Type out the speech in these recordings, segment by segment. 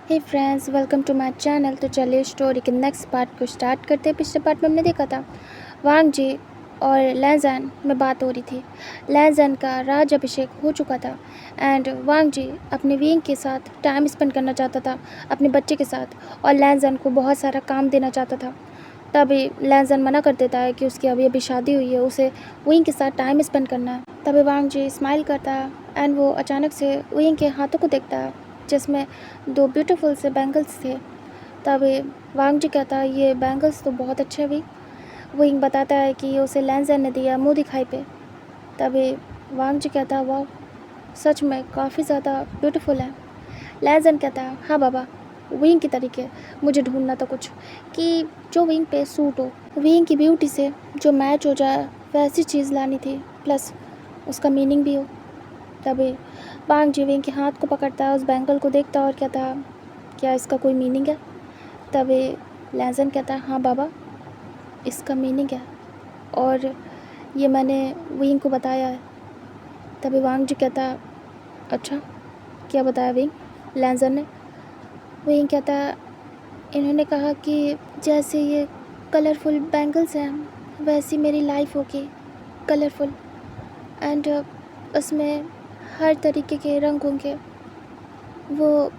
Hey friends, welcome to my channel. तो चलिए story के नेक्स्ट पार्ट को स्टार्ट करते हैं। पिछले पार्ट में हमने देखा था वांग जी और लैंजन में बात हो रही थी। लैंजन का राज अभिषेक हो चुका था एंड वांग जी अपने विंग के साथ टाइम स्पेंड करना चाहता था, अपने बच्चे के साथ, और लैंजन को बहुत सारा काम देना चाहता था। तभी लैंजन मना कर देता है कि उसकी अभी अभी शादी हुई है, उसे विंग के साथ टाइम स्पेंड करना है। तभी वांग जी स्माइल करता है एंड वो अचानक से विंग के हाथों को देखता है जिसमें दो ब्यूटीफुल से बैंगल्स थे। तभी वांग जी कहता है ये बैंगल्स तो बहुत अच्छे भी। विंग बताता है कि ये उसे लैंजन ने दिया मुँह दिखाई पे। तभी वांग जी कहता है वाह, सच में काफ़ी ज़्यादा ब्यूटीफुल है। लैंजन कहता है हाँ बाबा, विंग की तरीके मुझे ढूंढना था कुछ कि जो विंग पे सूट हो, विंग की ब्यूटी से जो मैच हो जाए, वैसी चीज़ लानी थी, प्लस उसका मीनिंग भी हो। तभी वांग जी विंग के हाथ को पकड़ता है, उस बैंगल को देखता है और कहता है क्या इसका कोई मीनिंग है। तभी लैंजन कहता है हाँ बाबा, इसका मीनिंग है और ये मैंने विंग को बताया है। तभी वांग जी कहता है अच्छा, क्या बताया विंग? लैंजन ने। विंग कहता है इन्होंने कहा कि जैसे ये कलरफुल बैंगल्स हैं वैसी मेरी लाइफ होगी कलरफुल एंड उसमें हर तरीके के रंग होंगे, वो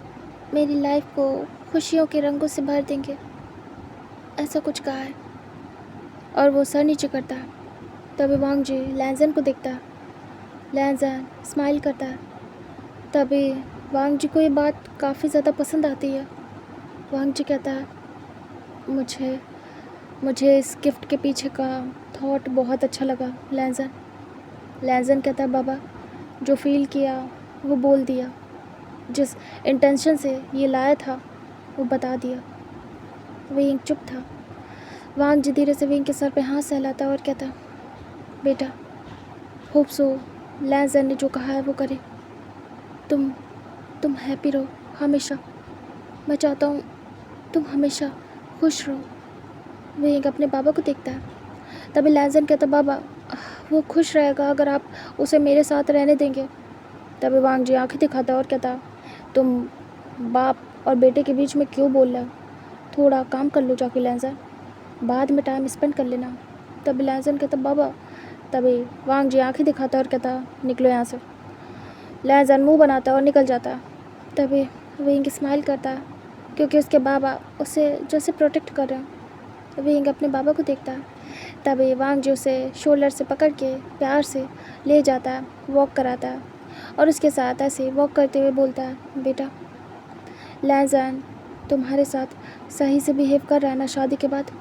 मेरी लाइफ को खुशियों के रंगों से भर देंगे, ऐसा कुछ कहा है। और वो सर नीचे करता है। तभी वांग जी लैंजन को देखता है। लैंजन स्माइल करता है। तभी वांग जी को ये बात काफ़ी ज़्यादा पसंद आती है। वांग जी कहता है मुझे मुझे इस गिफ्ट के पीछे का थॉट बहुत अच्छा लगा लैंजन। लैंजन कहता है बाबा, जो फील किया वो बोल दिया, जिस इंटेंशन से ये लाया था वो बता दिया। विंग चुप था। वांग जी धीरे से विंग के सर पे हाथ सहलाता और कहता बेटा, होप सो लैंजन ने जो कहा है वो करे। तुम हैप्पी रहो हमेशा। मैं चाहता हूँ तुम हमेशा खुश रहो। विंग अपने बाबा को देखता है। तभी लैंजन कहता बाबा, वो खुश रहेगा अगर आप उसे मेरे साथ रहने देंगे। तभी वांग जी आंखें दिखाता और कहता तुम बाप और बेटे के बीच में क्यों बोल रहे हो? थोड़ा काम कर लो जाके लैंजन, बाद में टाइम स्पेंड कर लेना। तभी लैंजन कहता बाबा। तभी वांग जी आंखें दिखाता और कहता निकलो यहाँ से। लैंजन मुंह बनाता और निकल जाता है। तभी विंग स्माइल करता है क्योंकि उसके बाबा उसे जैसे प्रोटेक्ट कर रहे हैं। विंग अपने बाबा को देखता है। तभी वांग जी उसे शोल्डर से पकड़ के प्यार से ले जाता है, वॉक कराता है और उसके साथ ऐसे वॉक करते हुए बोलता है बेटा, लैंजन तुम्हारे साथ सही से बिहेव कर रहा है ना शादी के बाद?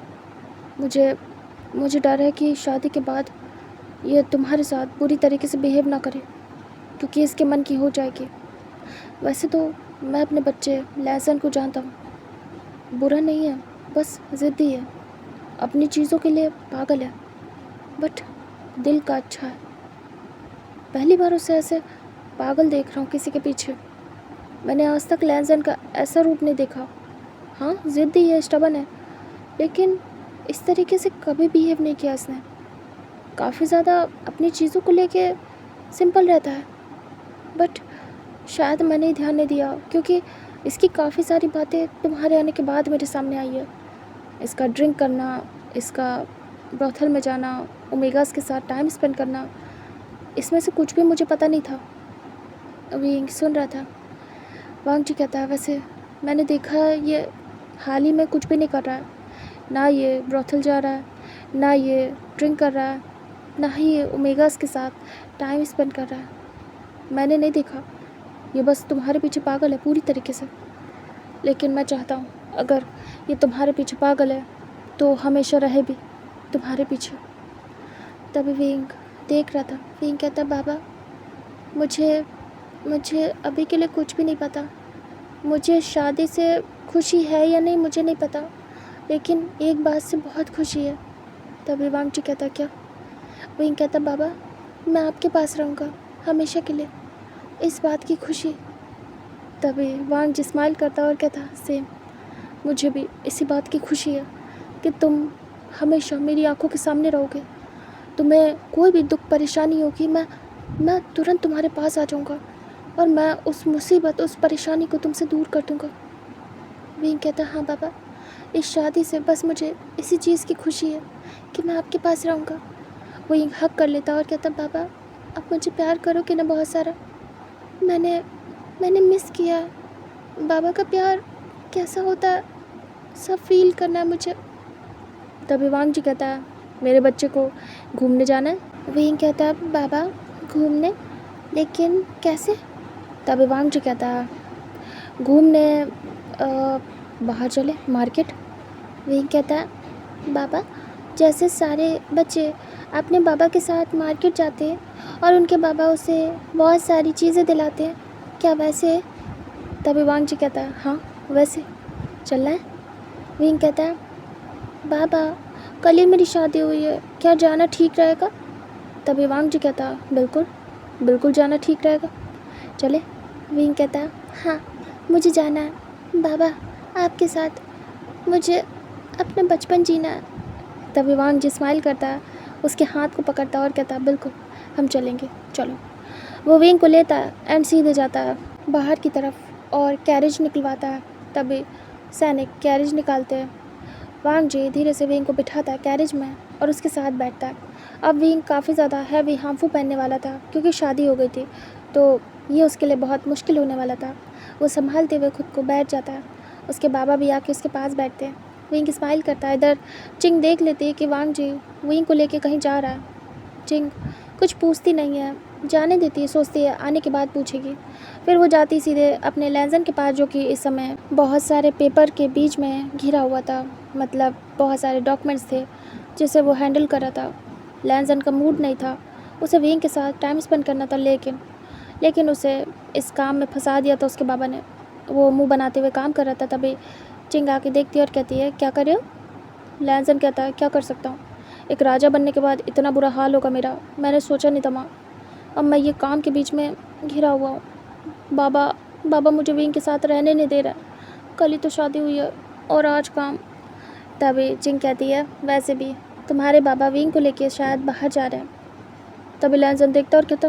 मुझे डर है कि शादी के बाद ये तुम्हारे साथ बुरी तरीके से बिहेव ना करे क्योंकि इसके मन की हो जाएगी। वैसे तो मैं अपने बच्चे लैंजन को जानता हूँ, बुरा नहीं है, बस ज़िद्दी है, अपनी चीज़ों के लिए पागल है, बट दिल का अच्छा है। पहली बार उसे ऐसे पागल देख रहा हूँ किसी के पीछे। मैंने आज तक लैंजन का ऐसा रूप नहीं देखा। हाँ ज़िद्दी है, स्टबन है, लेकिन इस तरीके से कभी बिहेव नहीं किया इसने। काफ़ी ज़्यादा अपनी चीज़ों को लेके सिंपल रहता है, बट शायद मैंने ध्यान नहीं दिया क्योंकि इसकी काफ़ी सारी बातें तुम्हारे आने के बाद मेरे सामने आई है। इसका ड्रिंक करना, इसका ब्रोथल में जाना, ओमेगास के साथ टाइम स्पेंड करना, इसमें से कुछ भी मुझे पता नहीं था। अभी सुन रहा था। वांग जी कहता है वैसे मैंने देखा ये हाल ही में कुछ भी नहीं कर रहा है, ना ये ब्रोथल जा रहा है, ना ये ड्रिंक कर रहा है, ना ही ये ओमेगास के साथ टाइम स्पेंड कर रहा है। मैंने नहीं देखा, ये बस तुम्हारे पीछे पागल है पूरी तरीके से। लेकिन मैं चाहता हूँ अगर ये तुम्हारे पीछे पागल है तो हमेशा रहे भी तुम्हारे पीछे। तभी विंग देख रहा था। विंग कहता बाबा, मुझे अभी के लिए कुछ भी नहीं पता। मुझे शादी से खुशी है या नहीं मुझे नहीं पता, लेकिन एक बात से बहुत खुशी है। तभी वांग जी कहता क्या? विंग कहता बाबा, मैं आपके पास रहूँगा हमेशा के लिए, इस बात की खुशी। तभी वांग जी स्माइल करता और कहता सेम, मुझे भी इसी बात की खुशी है कि तुम हमेशा मेरी आंखों के सामने रहोगे। तुम्हें कोई भी दुख परेशानी होगी, मैं तुरंत तुम्हारे पास आ जाऊँगा और मैं उस मुसीबत, उस परेशानी को तुमसे दूर कर दूँगा। विंग कहता, हाँ बाबा, इस शादी से बस मुझे इसी चीज़ की खुशी है कि मैं आपके पास रहूँगा। विंग हक कर लेता और कहता, बाबा आप मुझे प्यार करोगे ना बहुत सारा? मैंने मैंने मिस किया है। बाबा का प्यार कैसा होता है सब फील करना है मुझे। तभी वांग जी कहता है, मेरे बच्चे को घूमने जाना है। विंग कहता है, बाबा घूमने, लेकिन कैसे? तभी वांग जी कहता है, घूमने बाहर चले, मार्केट। विंग कहता है, बाबा जैसे सारे बच्चे अपने बाबा के साथ मार्केट जाते हैं और उनके बाबा उसे बहुत सारी चीज़ें दिलाते हैं, क्या वैसे? तभी वांग जी कहता है, हाँ वैसे चलना है। विंग कहता है, बाबा कल ही मेरी शादी हुई है, क्या जाना ठीक रहेगा? तभी वांग जी कहता है, बिल्कुल बिल्कुल जाना ठीक रहेगा, चले। विंग कहता है, हाँ मुझे जाना है बाबा आपके साथ, मुझे अपना बचपन जीना है। तभी वांग जी स्माइल करता है, उसके हाथ को पकड़ता है और कहता है, बिल्कुल हम चलेंगे, चलो। वो विंग को लेता है एंड सीधे जाता है बाहर की तरफ और कैरेज निकलवाता है। तभी सैनिक कैरेज निकालते हैं। वांग जी धीरे से विंग को बिठाता है कैरेज में और उसके साथ बैठता है। अब विंग काफ़ी ज़्यादा हैवी हार्मफुल पहनने वाला था क्योंकि शादी हो गई थी, तो ये उसके लिए बहुत मुश्किल होने वाला था। वो संभालते हुए खुद को बैठ जाता है। उसके बाबा भी आके उसके पास बैठते हैं। विंग स्माइल करता है। इधर चिंग देख लेती है कि वांग जी विंग को लेके कहीं जा रहा है। चिंग कुछ पूछती नहीं है, जाने देती है, सोचती है आने के बाद पूछेगी। फिर वो जाती सीधे अपने लैंजन के पास, जो कि इस समय बहुत सारे पेपर के बीच में घिरा हुआ था, मतलब बहुत सारे डॉक्यूमेंट्स थे जिसे वो हैंडल कर रहा था। लैंजन का मूड नहीं था, उसे विंग के साथ टाइम स्पेंड करना था, लेकिन उसे इस काम में फंसा दिया था उसके बाबा ने। वो मुंह बनाते हुए काम कर रहा था। तभी चिंग आके देखती है और कहती है, क्या कर रहे हो? लैंजन कहता है, क्या कर सकता हूँ, एक राजा बनने के बाद इतना बुरा हाल होगा मेरा, मैंने सोचा नहीं था माँ। अब मैं ये काम के बीच में घिरा हुआ हूँ। बाबा मुझे विंग के साथ रहने नहीं दे रहा। कल ही तो शादी हुई है और आज काम। तभी चिंग कहती है, वैसे भी तुम्हारे बाबा विंग को लेके शायद बाहर जा रहे हैं। तभी लैंजन देखता और कहता,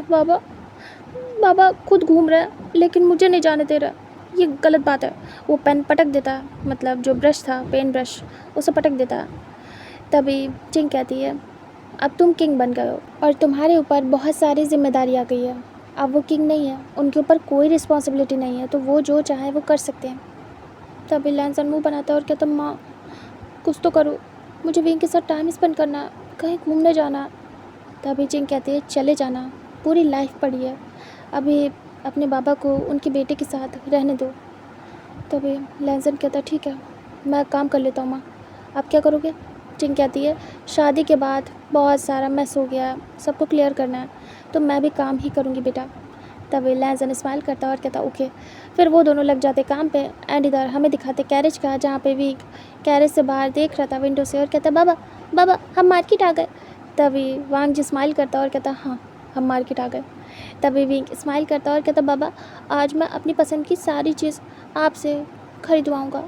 बाबा खुद घूम रहा है लेकिन मुझे नहीं जाने दे रहा, ये गलत बात है। वो पेन पटक देता है, मतलब जो ब्रश था, पेन ब्रश, उसे पटक देता है। तभी चिंग कहती है, अब तुम किंग बन गए हो और तुम्हारे ऊपर बहुत सारी जिम्मेदारी आ गई है। अब वो किंग नहीं है, उनके ऊपर कोई रिस्पॉन्सिबिलिटी नहीं है, तो वो जो चाहे वो कर सकते हैं। तभी लैंसन मुँह बनाता है और कहता, माँ कुछ तो करो, मुझे विंग के साथ टाइम स्पेंड करना है, कहीं घूमने जाना। तभी चिंग कहती है, चले जाना, पूरी लाइफ पड़ी है, अभी अपने बाबा को उनके बेटे के साथ रहने दो। तभी लैंसन कहता, ठीक है मैं काम कर लेता हूँ माँ, आप क्या करोगे? चिंग कहती है, शादी के बाद बहुत सारा मैस हो गया है, सबको क्लियर करना है, तो मैं भी काम ही करूँगी बेटा। तभी लैंसन स्माइल करता और कहता, ओके। फिर वो दोनों लग जाते काम पे। एंड इधर हमें दिखाते कैरेज का, जहाँ पे भी कैरेज से बाहर देख रहा था विंडो से और कहता, बाबा हम मार्केट आ गए। तभी वांग जी स्माइल करता और कहता, हाँ हम मार्केट आ गए। तभी विंग स्माइल करता और कहता, बाबा आज मैं अपनी पसंद की सारी चीज़ आपसे खरीदवाऊँगा।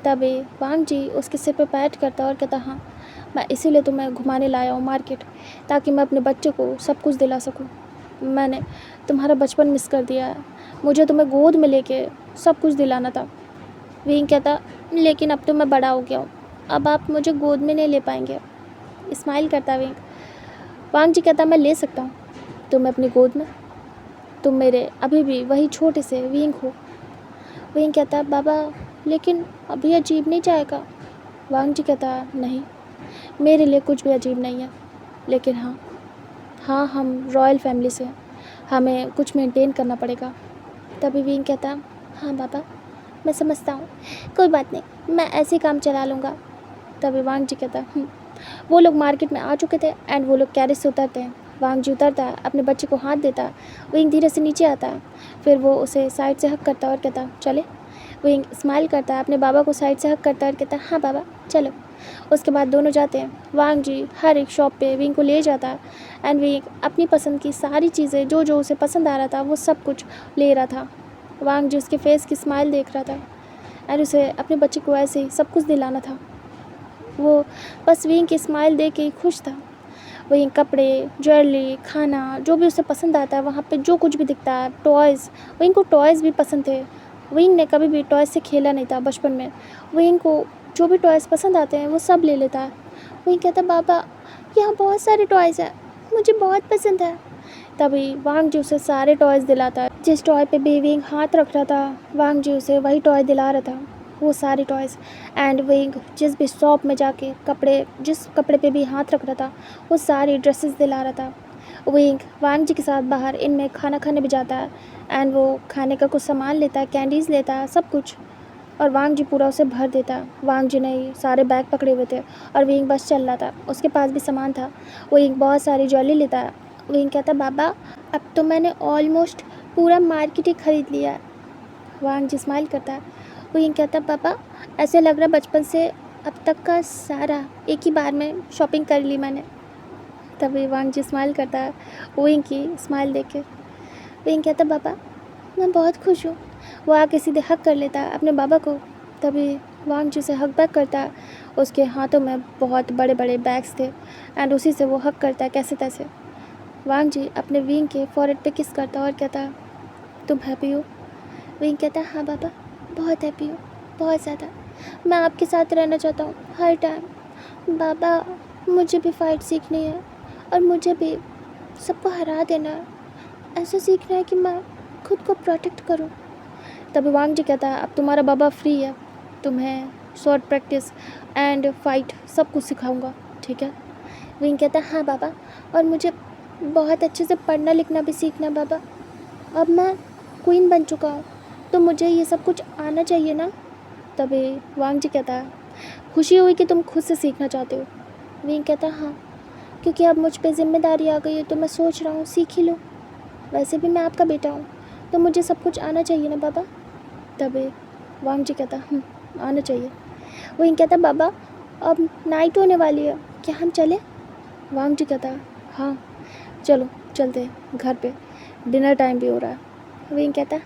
तभी वांग जी उसके सिर पे पैर करता और कहता, हाँ मैं इसीलिए तुम्हें घुमाने लाया हूँ मार्केट, ताकि मैं अपने बच्चे को सब कुछ दिला सकूँ। मैंने तुम्हारा बचपन मिस कर दिया है, मुझे तुम्हें गोद में लेके सब कुछ दिलाना था। विंग कहता, लेकिन अब तो मैं बड़ा हो गया हूँ, अब आप मुझे गोद में नहीं ले पाएंगे। स्माइल करता विंग। वांग जी कहता, मैं ले सकता हूँ तुम्हें अपनी गोद में, तुम मेरे अभी भी वही छोटे से विंग हो। विंग कहता, बाबा लेकिन अभी अजीब नहीं जाएगा? वांग जी कहता, नहीं मेरे लिए कुछ भी अजीब नहीं है, लेकिन हाँ हम रॉयल फैमिली से हैं, हमें कुछ मेंटेन करना पड़ेगा। तभी विंग कहता, हाँ बाबा मैं समझता हूँ, कोई बात नहीं, मैं ऐसे काम चला लूँगा। तभी वांग जी कहता, वो लोग मार्केट में आ चुके थे एंड वो लोग कैरेज से उतरते हैं। वांग जी उतरता है, अपने बच्चे को हाथ देता है। विंग धीरे से नीचे आता है, फिर वो उसे साइड से हक करता और कहता, चले। विंग स्माइल करता है, अपने बाबा को साइड से हक करता है और कहता, हाँ बाबा चलो। उसके बाद दोनों जाते हैं। वांग जी हर एक शॉप पे विंग को ले जाता है एंड विंग अपनी पसंद की सारी चीज़ें, जो जो उसे पसंद आ रहा था वो सब कुछ ले रहा था। वांग जी उसके फेस की स्माइल देख रहा था एंड उसे अपने बच्चे को ऐसे ही सब कुछ दिलाना था। वो बस विंग की स्माइल देख के ही खुश था। वहीं कपड़े, ज्वेलरी, खाना, जो भी उसे पसंद आता है, वहाँ पे जो कुछ भी दिखता है, टॉयज़, विंग को टॉयज़ भी पसंद थे। विंग ने कभी भी टॉयज़ से खेला नहीं था बचपन में। विंग को जो भी टॉयज़ पसंद आते हैं वो सब ले लेता है। विंग कहता, बाबा यहाँ बहुत सारे टॉयज़ हैं, मुझे बहुत पसंद है। तभी वांग जी उसे सारे टॉयज़ दिलाता है। जिस टॉय पे भी विंग हाथ रख रहा था, वांग जी उसे वही टॉय दिला रहा था, वो सारे टॉयज़। एंड विंग जिस भी शॉप में जाके जिस कपड़े पे भी हाथ रख रहा था, वो सारी ड्रेसेस दिला रहा था। विंग वांग जी के साथ बाहर इनमें खाना खाने भी जाता है एंड वो खाने का कुछ सामान लेता है, कैंडीज़ लेता है, सब कुछ, और वांग जी पूरा उसे भर देता है। वांग जी ने ही सारे बैग पकड़े हुए थे और विंग बस चल रहा था, उसके पास भी सामान था। विंग बहुत सारी ज्वेलरी लेता है। विंग कहता, बाबा अब तो मैंने ऑलमोस्ट पूरा मार्केट ही ख़रीद लिया है। वांग जी स्माइल करता है। विंग कहता, पापा ऐसे लग रहा है बचपन से अब तक का सारा एक ही बार में शॉपिंग कर ली मैंने। तभी वांग जी स्माइल करता है विंग की स्माइल देख के। विंग कहता, पापा मैं बहुत खुश हूँ। वो आके सीधे हक कर लेता है अपने बाबा को। तभी वांग जी से हक बैक करता है। उसके हाथों में बहुत बड़े बड़े बैग्स थे एंड उसी से वो हक करता है कैसे तैसे। वांग जी अपने विंग के फॉरहेड पे किस करता है और कहता है, तुम हैप्पी हो? विंग कहता है, हाँ बाबा बहुत हैप्पी हूँ, बहुत ज़्यादा। मैं आपके साथ रहना चाहता हूँ हर टाइम। बाबा मुझे भी फाइट सीखनी है और मुझे भी सबको हरा देना है। ऐसा सीखना है कि मैं खुद को प्रोटेक्ट करूं। तभी वांग जी कहता है, अब तुम्हारा बाबा फ्री है, तुम्हें शॉर्ट प्रैक्टिस एंड फाइट सब कुछ सिखाऊंगा, ठीक है? विंग कहता है, हाँ बाबा, और मुझे बहुत अच्छे से पढ़ना लिखना भी सीखना है बाबा। अब मैं क्वीन बन चुका हूँ तो मुझे ये सब कुछ आना चाहिए ना। तभी वांग जी कहता है, खुशी हुई कि तुम खुद से सीखना चाहते हो। विंग कहता है, हाँ, क्योंकि अब मुझ पे जिम्मेदारी आ गई है तो मैं सोच रहा हूँ सीख ही लूँ। वैसे भी मैं आपका बेटा हूँ तो मुझे सब कुछ आना चाहिए ना बाबा। तभी वांग जी कहता, आना चाहिए। विंग कहता, बाबा अब नाइट होने वाली है, क्या हम चलें? वांग जी कहता, हाँ चलो चलते हैं घर पे, डिनर टाइम भी हो रहा है। विंग कहता,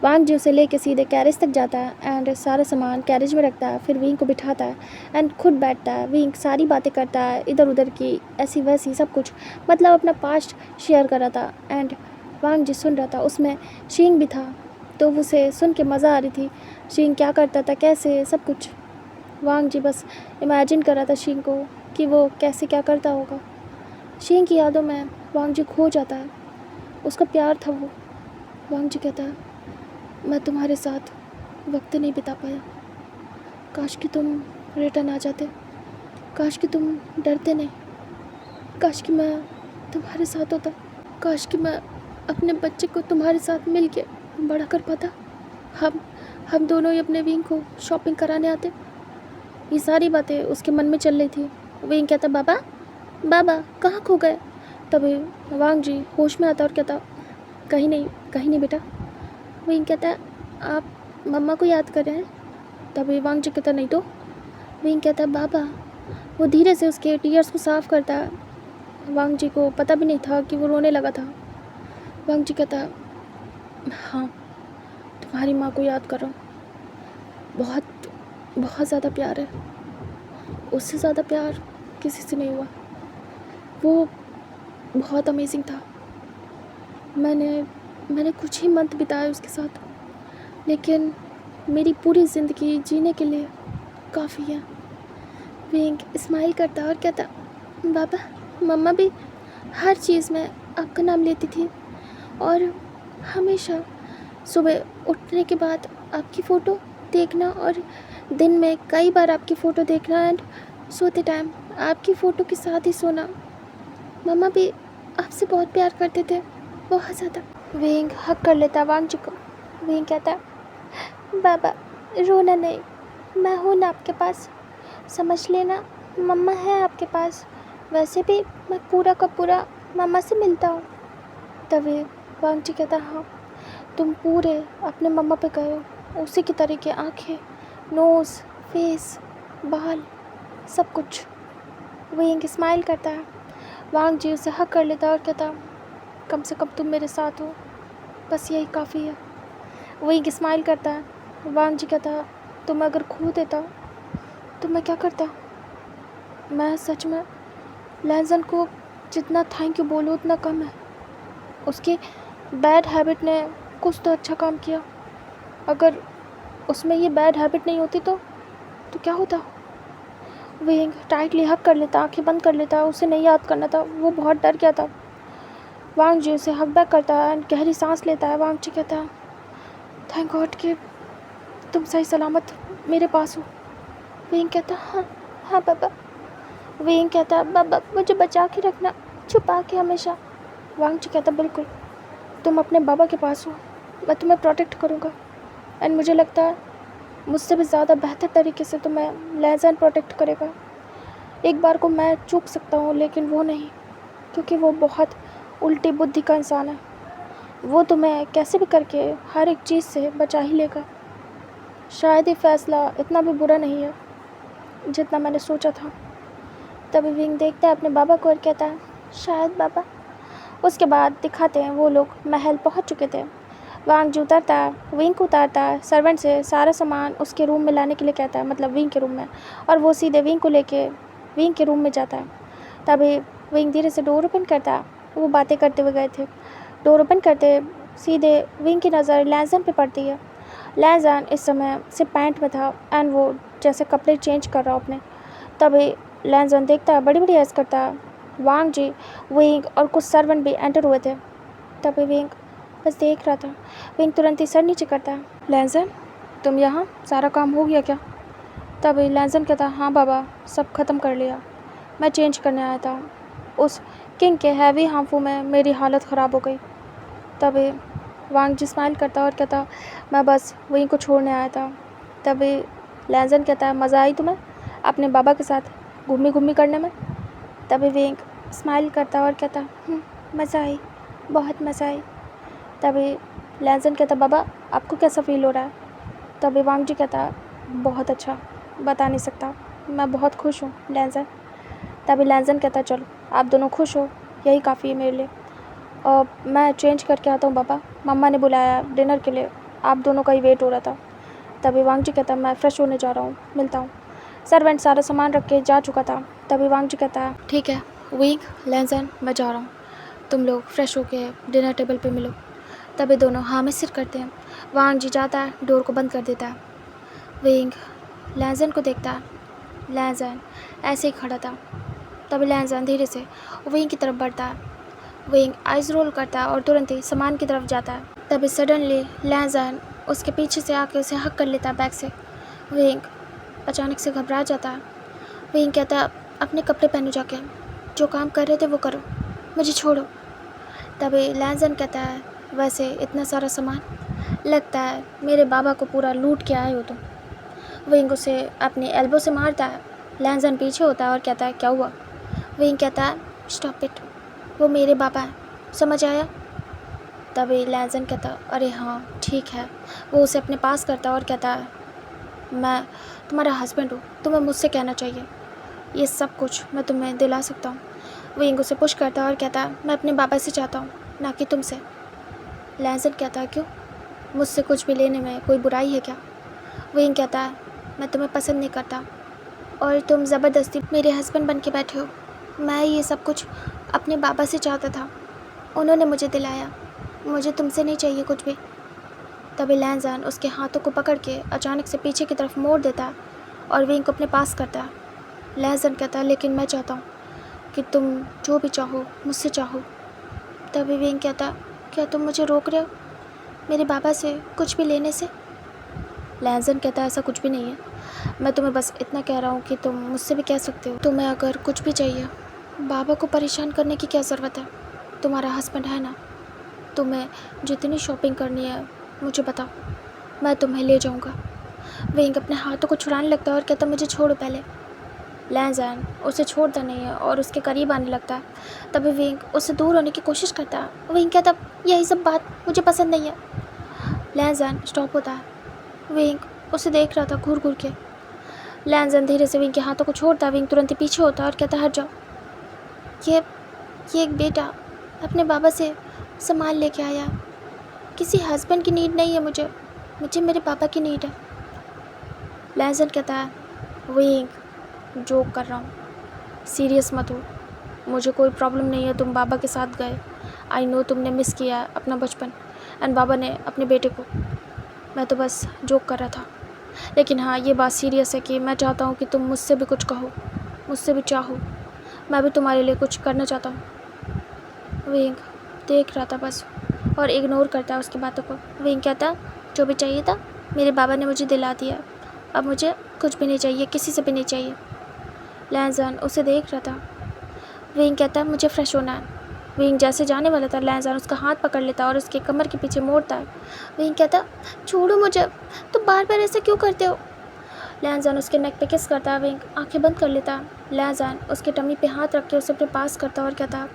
वांग जी उसे लेके सीधे कैरेज तक जाता है एंड सारा सामान कैरेज में रखता है। फिर विंग को बिठाता है एंड खुद बैठता है। विंग सारी बातें करता है इधर उधर की, ऐसी वैसी सब कुछ, मतलब अपना पास्ट शेयर कर रहा था एंड वांग जी सुन रहा था। उसमें शींग भी था तो उसे सुन के मज़ा आ रही थी, शींग क्या करता था कैसे सब कुछ। वांग जी बस इमेजिन कर रहा था शींग को कि वो कैसे क्या करता होगा। शींग की यादों में वांग जी खो जाता है, उसका प्यार था वो। वांग जी कहता है, मैं तुम्हारे साथ वक्त नहीं बिता पाया, काश कि तुम रिटर्न आ जाते, काश कि तुम डरते नहीं, काश कि मैं तुम्हारे साथ होता, काश कि मैं अपने बच्चे को तुम्हारे साथ मिल के बड़ा कर पाता, हम दोनों ही अपने विंग को शॉपिंग कराने आते। ये सारी बातें उसके मन में चल रही थी। विंग कहता, बाबा बाबा कहाँ खो गए? तभी वांग जी होश में आता और कहता, कहीं नहीं बेटा। विंग कहता है, आप मम्मा को याद कर रहे हैं? तभी वांग जी कहता, नहीं तो। विंग कहता, बाबा। वो धीरे से उसके टीयर्स को साफ करता है। वांग जी को पता भी नहीं था कि वो रोने लगा था। वांग जी कहता, हाँ तुम्हारी माँ को याद कर रहा हूँ, बहुत ज़्यादा प्यार है, उससे ज़्यादा प्यार किसी से नहीं हुआ। वो बहुत अमेजिंग था। मैंने कुछ ही मंथ बिताए उसके साथ, लेकिन मेरी पूरी ज़िंदगी जीने के लिए काफ़ी है। विंग स्माइल करता और कहता, बाबा मम्मा भी हर चीज़ में आपका नाम लेती थी और हमेशा सुबह उठने के बाद आपकी फ़ोटो देखना और दिन में कई बार आपकी फ़ोटो देखना एंड सोते टाइम आपकी फ़ोटो के साथ ही सोना। मम्मा भी आपसे बहुत प्यार करते थे, बहुत ज़्यादा। विंग हक कर लेता वांग जी को। विंग कहता, बाबा रोना नहीं, मैं हूँ ना आपके पास, समझ लेना, मम्मा है आपके पास। वैसे भी मैं पूरा का पूरा मम्मा से मिलता हूँ। तभी वांग जी कहता, हाँ तुम पूरे अपने मम्मा पे गए हो, उसी की तरह की आँखें, नोज़, फेस, बाल, सब कुछ। विंग स्माइल करता है। वांग जी उसे हक कर लेता और कहता, कम से कम तुम मेरे साथ हो, बस यही काफ़ी है। विंग स्माइल करता है। वांग जी कहता, तुम अगर खो देता तो मैं क्या करता? मैं सच में लैंजन को जितना थैंक यू बोलूँ उतना कम है। उसके बैड हैबिट ने कुछ तो अच्छा काम किया। अगर उसमें ये बैड हैबिट नहीं होती तो क्या होता? विंग टाइटली हग कर लेता, आंखें बंद कर लेता, उसे नहीं याद करना था, वो बहुत डर गया था। वांग जी उसे हग बैक करता है, गहरी सांस लेता है। वांग जी कहता है, थैंक गॉड कि तुम सही सलामत मेरे पास हो। विंग कहता, हाँ हाँ बाबा। विंग कहता, बाबा मुझे बचा के रखना, छुपा के हमेशा। वांग जी कहता, बिल्कुल, तुम अपने बाबा के पास हो, मैं तुम्हें प्रोटेक्ट करूँगा। एंड मुझे लगता है मुझसे भी ज़्यादा बेहतर तरीके से तुम्हें लैज़न प्रोटेक्ट करेगा। एक बार को मैं चूक सकता हूँ लेकिन वो नहीं, क्योंकि वो बहुत उल्टी बुद्धि का इंसान है। वो तुम्हें कैसे भी करके हर एक चीज़ से बचा ही लेगा। शायद ये फ़ैसला इतना भी बुरा नहीं है जितना मैंने सोचा था। तभी विंग देखता है अपने बाबा को और कहता है, शायद बाबा। उसके बाद दिखाते हैं वो लोग महल पहुंच चुके थे। वांग जी उतरता है, विंग को उतारता है, सर्वेंट से सारा सामान उसके रूम में लाने के लिए कहता है, मतलब विंग के रूम में, और वो सीधे विंग को लेके विंग के रूम में जाता है। तभी विंग धीरे से डोर ओपन करता है। वो बातें करते हुए गए थे। डोर ओपन करते सीधे विंग की नज़र लैंजन पे पड़ती है। लैंजन इस समय सिर्फ पैंट में था एंड वो जैसे कपड़े चेंज कर रहा हो अपने। तभी लैंजन देखता है, बड़ी बड़ी ऐस करता है। वांग जी, विंग और कुछ सर्वेंट भी एंटर हुए थे। तभी विंग बस देख रहा था। विंग तुरंत ही सर नीचे करता है। लैंजन, तुम यहाँ? सारा काम हो गया क्या? तभी लैंजन कहता, हाँ बाबा, सब ख़त्म कर लिया, मैं चेंज करने आया था। उस किंग के हैवी हार्मफू में मेरी हालत ख़राब हो गई। तभी वांग जी स्माइल करता और कहता, मैं बस वहीं को छोड़ने आया था। तभी लैंजन कहता है, मज़ा आई तुम्हें अपने बाबा के साथ घूमी घूमी करने में? तभी विंग स्माइल करता और कहता, मज़ा आई, बहुत मज़ा आई। तभी लैंजन कहता, बाबा आपको कैसा फ़ील हो रहा है? तभी वांग जी कहता, बहुत अच्छा, बता नहीं सकता, मैं बहुत खुश हूँ लैंजन। तभी लैंजन कहता, चलो आप दोनों खुश हो, यही काफ़ी है मेरे लिए। और मैं चेंज करके आता हूँ बाबा, मम्मा ने बुलाया डिनर के लिए, आप दोनों का ही वेट हो रहा था। तभी वांग जी कहता, मैं फ़्रेश होने जा रहा हूँ, मिलता हूँ। सर्वेंट सारा सामान रख के जा चुका था। तभी वांग जी कहता है, ठीक है विंग, लैंजन, मैं जा रहा हूँ, तुम लोग फ्रेश होके डिनर टेबल पे मिलो। तभी दोनों हाँ में सिर करते हैं। वांग जी जाता है, डोर को बंद कर देता है। विंग लैंजन को देखता है। लैंजन ऐसे ही खड़ा था। तभी लैंजन धीरे से विंग की तरफ बढ़ता है। विंग आइज़ रोल करता है और तुरंत ही सामान की तरफ जाता है। तभी सडनली लैंजन उसके पीछे से आके उसे हक कर लेता है बैक से। विंग अचानक से घबरा जाता है। विंग कहता है, अपने कपड़े पहनो जाके, जो काम कर रहे थे वो करो, मुझे छोड़ो। तभी लैंजन कहता है, वैसे इतना सारा सामान, लगता है मेरे बाबा को पूरा लूट के आए हो तुम। विंग उसे अपने एल्बो से मारता है। लैंजन पीछे होता है और कहता है, क्या हुआ? विंग कहता है, स्टॉप इट, वो मेरे बाबा हैं, समझ आया? तभी लैंजन कहता है, अरे हाँ ठीक है। वो उसे अपने पास करता है और कहता है, मैं तुम्हारा हस्बैंड हूँ, तुम्हें मुझसे कहना चाहिए, ये सब कुछ मैं तुम्हें दिला सकता हूँ। विंग उसे पुश करता है और कहता है, मैं अपने बाबा से चाहता हूँ, ना कि तुमसे। लैंजन कहता है, क्यों? मुझसे कुछ भी लेने में कोई बुराई है क्या? विंग कहता है, मैं तुम्हें पसंद नहीं करता और तुम ज़बरदस्ती मेरे हस्बैंड बन के बैठे हो। मैं ये सब कुछ अपने बाबा से चाहता था, उन्होंने मुझे दिलाया, मुझे तुमसे नहीं चाहिए कुछ भी। तभी लैंजन उसके हाथों को पकड़ के अचानक से पीछे की तरफ मोड़ देता है और विंग को अपने पास करता है। लैंजन कहता है, लेकिन मैं चाहता हूँ कि तुम जो भी चाहो मुझसे चाहो। तभी विंग कहता, क्या तुम मुझे रोक रहे हो मेरे बाबा से कुछ भी लेने से? लैंजन कहता है, ऐसा कुछ भी नहीं है, मैं तुम्हें बस इतना कह रहा हूँ कि तुम मुझसे भी कह सकते हो, तुम्हें अगर कुछ भी चाहिए, बाबा को परेशान करने की क्या ज़रूरत है, तुम्हारा हस्बैंड है ना। तुम्हें जितनी शॉपिंग करनी है मुझे बताओ, मैं तुम्हें ले जाऊँगा। विंग अपने हाथों को छुड़ाने लगता है और कहता, मुझे छोड़ो पहले। लैंजन उसे छोड़ता नहीं है और उसके करीब आने लगता है। तभी विंग उससे दूर होने की कोशिश करता है। विंग कहता, यही सब बात मुझे पसंद नहीं है। लैंजन स्टॉप होता है। विंग उसे देख रहा था घूर घूर के। लैंजन धीरे से विंग के हाथों को छोड़ता है। विंग तुरंत ही पीछे होता है और कहता, हट जाओ, ये एक बेटा अपने बाबा से सामान लेके आया, किसी हस्बैंड की नीड नहीं है मुझे, मुझे मेरे पापा की नीड है। लैंजन कहता है, विंग जोक कर रहा हूँ, सीरियस मत हो, मुझे कोई प्रॉब्लम नहीं है, तुम बाबा के साथ गए, आई नो तुमने मिस किया अपना बचपन एंड बाबा ने अपने बेटे को, मैं तो बस जोक कर रहा था। लेकिन हाँ, ये बात सीरियस है कि मैं चाहता हूँ कि तुम मुझसे भी कुछ कहो, मुझसे भी चाहो। मैं भी तुम्हारे लिए कुछ करना चाहता हूँ। विंग देख रहा था बस और इग्नोर करता है उसकी बातों को। विंग कहता, जो भी चाहिए था मेरे बाबा ने मुझे दिला दिया, अब मुझे कुछ भी नहीं चाहिए, किसी से भी नहीं चाहिए। लैंजन उसे देख रहा था। विंग कहता, मुझे फ्रेश होना है। विंग जैसे जाने वाला था, लैंजन उसका हाथ पकड़ लेता और उसके कमर के पीछे मोड़ता है। विंग कहता, छोड़ो मुझे, तुम बार बार ऐसा क्यों करते हो। लैंजन उसके नेक पे किस करता है। विंग आंखें बंद कर लेता है। लैंजन उसके टमी पे हाथ रख के उसे अपने पास करता और कहता,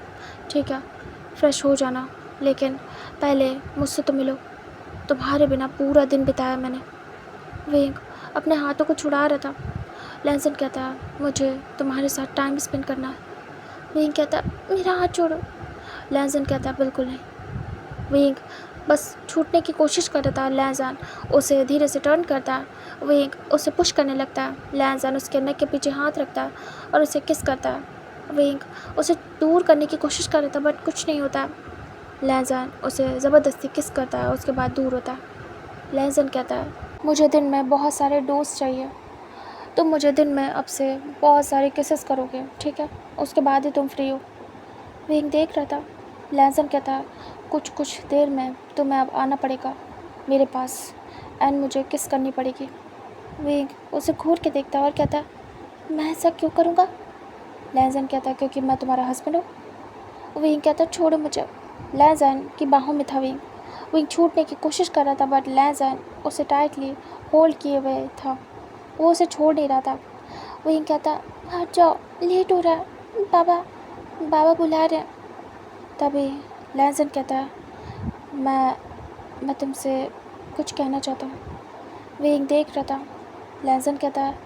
ठीक है, फ्रेश हो जाना, लेकिन पहले मुझसे तो मिलो। तुम्हारे बिना पूरा दिन बिताया मैंने। विंग अपने हाथों को छुड़ा रहा था। लैंजन कहता, मुझे तुम्हारे साथ टाइम स्पेंड करना है। विंग कहता, मेरा हाथ छोड़ो। लैंजन कहता, बिल्कुल नहीं। विंग बस छूटने की कोशिश कर रहा था। लैंजन उसे धीरे से टर्न करता है। विंग उसे पुश करने लगता है। लैंजन उसके नेक के पीछे हाथ रखता है और उसे किस करता है। विंग उसे दूर करने की कोशिश कर रहा था, बट कुछ नहीं होता। लैंजन उसे ज़बरदस्ती किस करता है, उसके बाद दूर होता है। लैंजन कहता है, मुझे दिन में बहुत सारे डोज चाहिए। तुम मुझे दिन में अब से बहुत सारे किसेस करोगे, ठीक है, उसके बाद ही तुम फ्री हो। विंग देख रहा था। लैंजन कहता है, कुछ देर में तुम्हें अब आना पड़ेगा मेरे पास एंड मुझे किस करनी पड़ेगी। विंग उसे घूर के देखता है और कहता है, मैं ऐसा क्यों करूँगा। लैंजन कहता है, क्योंकि मैं तुम्हारा हस्बैंड हूँ। विंग कहता है, छोड़ो मुझे। लैंजन की बाहों में था विंग। विंग छूटने की कोशिश कर रहा था, बट लैंजन उसे टाइटली होल्ड किए हुए था, वो उसे छोड़ नहीं रहा था। विंग कहता, हट जाओ, लेट हो रहा है, बाबा बाबा बुला रहे हैं। तभी लैंजन कहता है, मैं तुमसे कुछ कहना चाहता हूँ। विंग देख रहा था। लैंजन कहता है,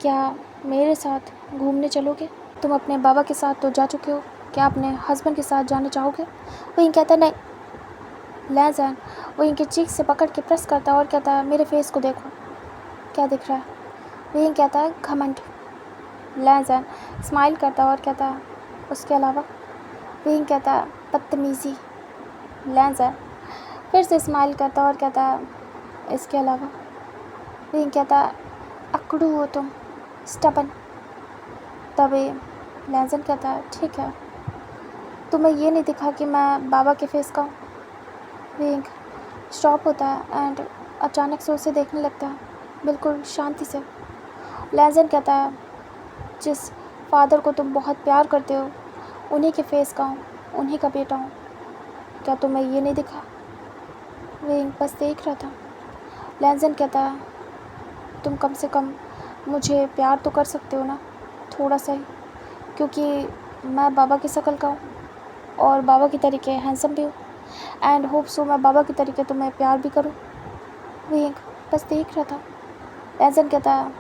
क्या मेरे साथ घूमने चलोगे। तुम अपने बाबा के साथ तो जा चुके हो, क्या अपने हस्बैंड के साथ जाना चाहोगे। विंग कहता है, नहीं। लैंजन विंग की चीख से पकड़ के प्रेस करता है और कहता है, मेरे फेस को देखो, क्या दिख रहा है। विंग कहता है, घमंड। लैंजन स्माइल करता है और कहता है, उसके अलावा। विंग कहता है, बदतमीज़ी। लैंजन फिर से स्माइल करता है और कहता है, इसके अलावा। विंग कहता है, अकड़ू हो तुम, स्टबन। तभी लैंजन कहता है, ठीक है, तुम्हें ये नहीं दिखा कि मैं बाबा के फेस का हूँ। विंग स्टॉप होता है एंड अचानक से उसे देखने लगता है, बिल्कुल शांति से। लैंजन कहता है, जिस फादर को तुम बहुत प्यार करते हो उन्हीं के फेस का हूँ, उन्हीं का बेटा हूँ, क्या तुम्हें ये नहीं दिखा। विंग बस देख रहा था। लैंजन कहता है, तुम कम से कम मुझे प्यार तो कर सकते हो ना, थोड़ा सा ही, क्योंकि मैं बाबा की शक्ल का हूँ और बाबा की तरीके हैंडसम भी हूँ एंड होप सो मैं बाबा की तरीके तुम्हें प्यार भी करूँ। विंग बस देख रहा था। लैंजन कहता है,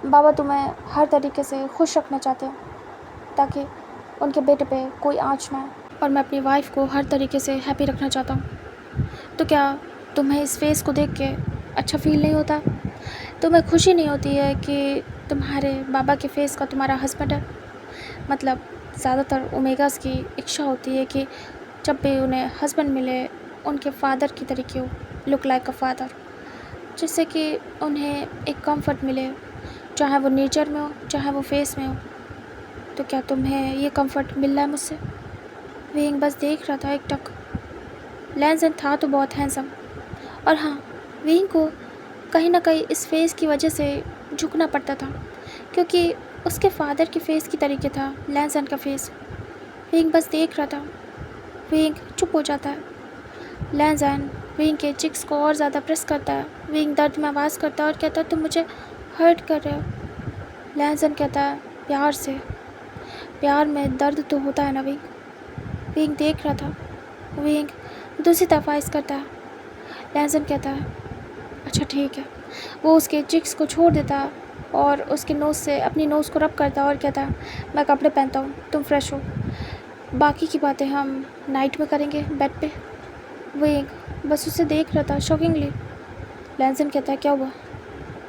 बाबा तुम्हें हर तरीके से खुश रखना चाहते हैं ताकि उनके बेटे पे कोई आँच ना आए, और मैं अपनी वाइफ को हर तरीके से हैप्पी रखना चाहता हूँ। तो क्या तुम्हें इस फेस को देख के अच्छा फील नहीं होता। तुम्हें खुशी नहीं होती है कि तुम्हारे बाबा के फेस का तुम्हारा हस्बैंड है। मतलब ज़्यादातर ओमेगास की इच्छा होती है कि जब भी उन्हें हस्बैंड मिले उनके फादर की तरीके हो, लुक लाइक अ फादर, जिससे कि उन्हें एक कंफर्ट मिले, चाहे वो नेचर में हो चाहे वो फेस में हो। तो क्या तुम्हें ये कंफर्ट मिल रहा है मुझसे। विंग बस देख रहा था एक टक। लैंजन था तो बहुत हैंडसम, और हाँ, विंग को कहीं ना कहीं इस फेस की वजह से झुकना पड़ता था, क्योंकि उसके फादर के फेस की तरीके था लैंजन का फेस। विंग बस देख रहा था। विंग चुप हो जाता है। लैंजन विंग के चिक्स को और ज़्यादा प्रेस करता है। विंग दर्द में आवाज़ करता है और कहता है, तुम मुझे हर्ट कर रहे हो। लैंजन कहता है, प्यार से, प्यार में दर्द तो होता है ना विंग। विंग देख रहा था। विंग दूसरी तरफ आइस करता है। लैंजन कहता है, अच्छा ठीक है। वो उसके चिक्स को छोड़ देता है और उसके नोज़ से अपनी नोज़ को रब करता है और कहता है, मैं कपड़े पहनता हूँ, तुम फ्रेश हो, बाकी की बातें हम नाइट में करेंगे बेड पे। विंग बस उसे देख रहा था शॉकिंगली। लैंजन कहता है, क्या हुआ,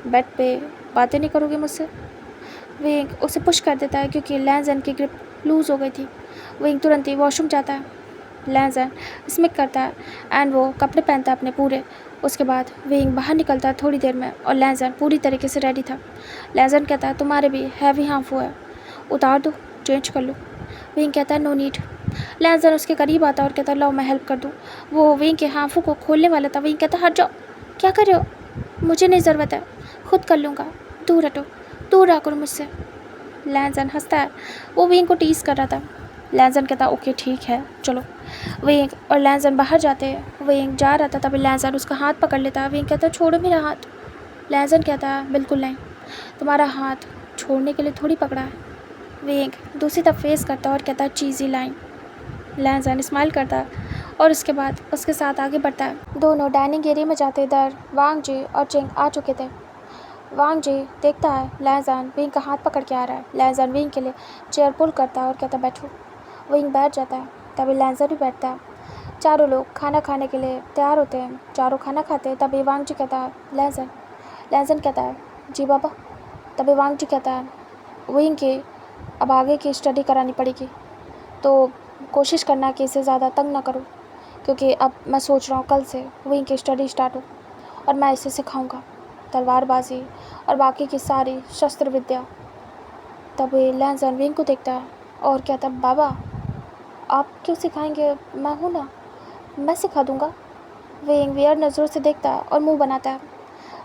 बेड पे बातें नहीं करोगे मुझसे। विंग उसे पुश कर देता है क्योंकि लैंजन की ग्रिप लूज़ हो गई थी। विंग तुरंत ही वॉशरूम जाता है। लैंजन स्मिक करता है एंड वो कपड़े पहनता है अपने पूरे, उसके बाद विंग बाहर निकलता है थोड़ी देर में और लैंजन पूरी तरीके से रेडी था। लैंजन कहता है तुम्हारे भी हैवी हार्मफुल है, उतार दो, चेंज कर लो। विंग कहता है नो नीड। लैंजन उसके करीब आता है और कहता है लो मैं हेल्प कर दूँ। वो विंग के हार्मफुल को खोलने वाला था। विंग कहता है हट जाओ, क्या कर रहे हो, मुझे नहीं ज़रूरत है, खुद कर लूँगा, दूर हटो, दूर रहा करो मुझसे। लैंजन हंसता है, वो विंग को टीज़ कर रहा था। लैंजन कहता ओके ठीक है चलो। विंग और लैंजन बाहर जाते हैं। विंग जा रहा था तभी लैंजन उसका हाथ पकड़ लेता है। विंग कहता छोड़ो मेरा हाथ। लैंजन कहता है बिल्कुल नहीं, तुम्हारा हाथ छोड़ने के लिए थोड़ी पकड़ा है। विंग दूसरी तरफ फेस करता है और कहता है चीज़ी लाइन। लैंजन स्माइल करता है और उसके बाद उसके साथ आगे बढ़ता है। दोनों डाइनिंग एरिया में जाते इधर वांग जी और चिंग आ चुके थे। वांग जी देखता है लैंजन विंग का हाथ पकड़ के आ रहा है। लैंजन विंग के लिए चेयर पुल करता है और कहता बैठो। विंग बैठ जाता है, तभी लैंजन भी बैठता है। चारों लोग खाना खाने के लिए तैयार होते हैं। चारों खाना खाते हैं तभी वांग जी कहता है लैंजन। लैंजन कहता है जी बाबा। तभी वांग जी कहता है विंग के अब आगे की स्टडी करानी पड़ेगी, तो कोशिश करना कि इसे ज़्यादा तंग ना करो, क्योंकि अब मैं सोच रहा हूँ कल से विंग की स्टडी स्टार्ट हो और मैं इसे सिखाऊंगा तलवारबाजी और बाकी की सारी शस्त्र विद्या। तभी लैंजन विंग को देखता है और कहता है बाबा आप क्यों सिखाएंगे, मैं हूँ ना, मैं सिखा दूँगा। विंग वियर नज़रों से देखता है और मुंह बनाता है।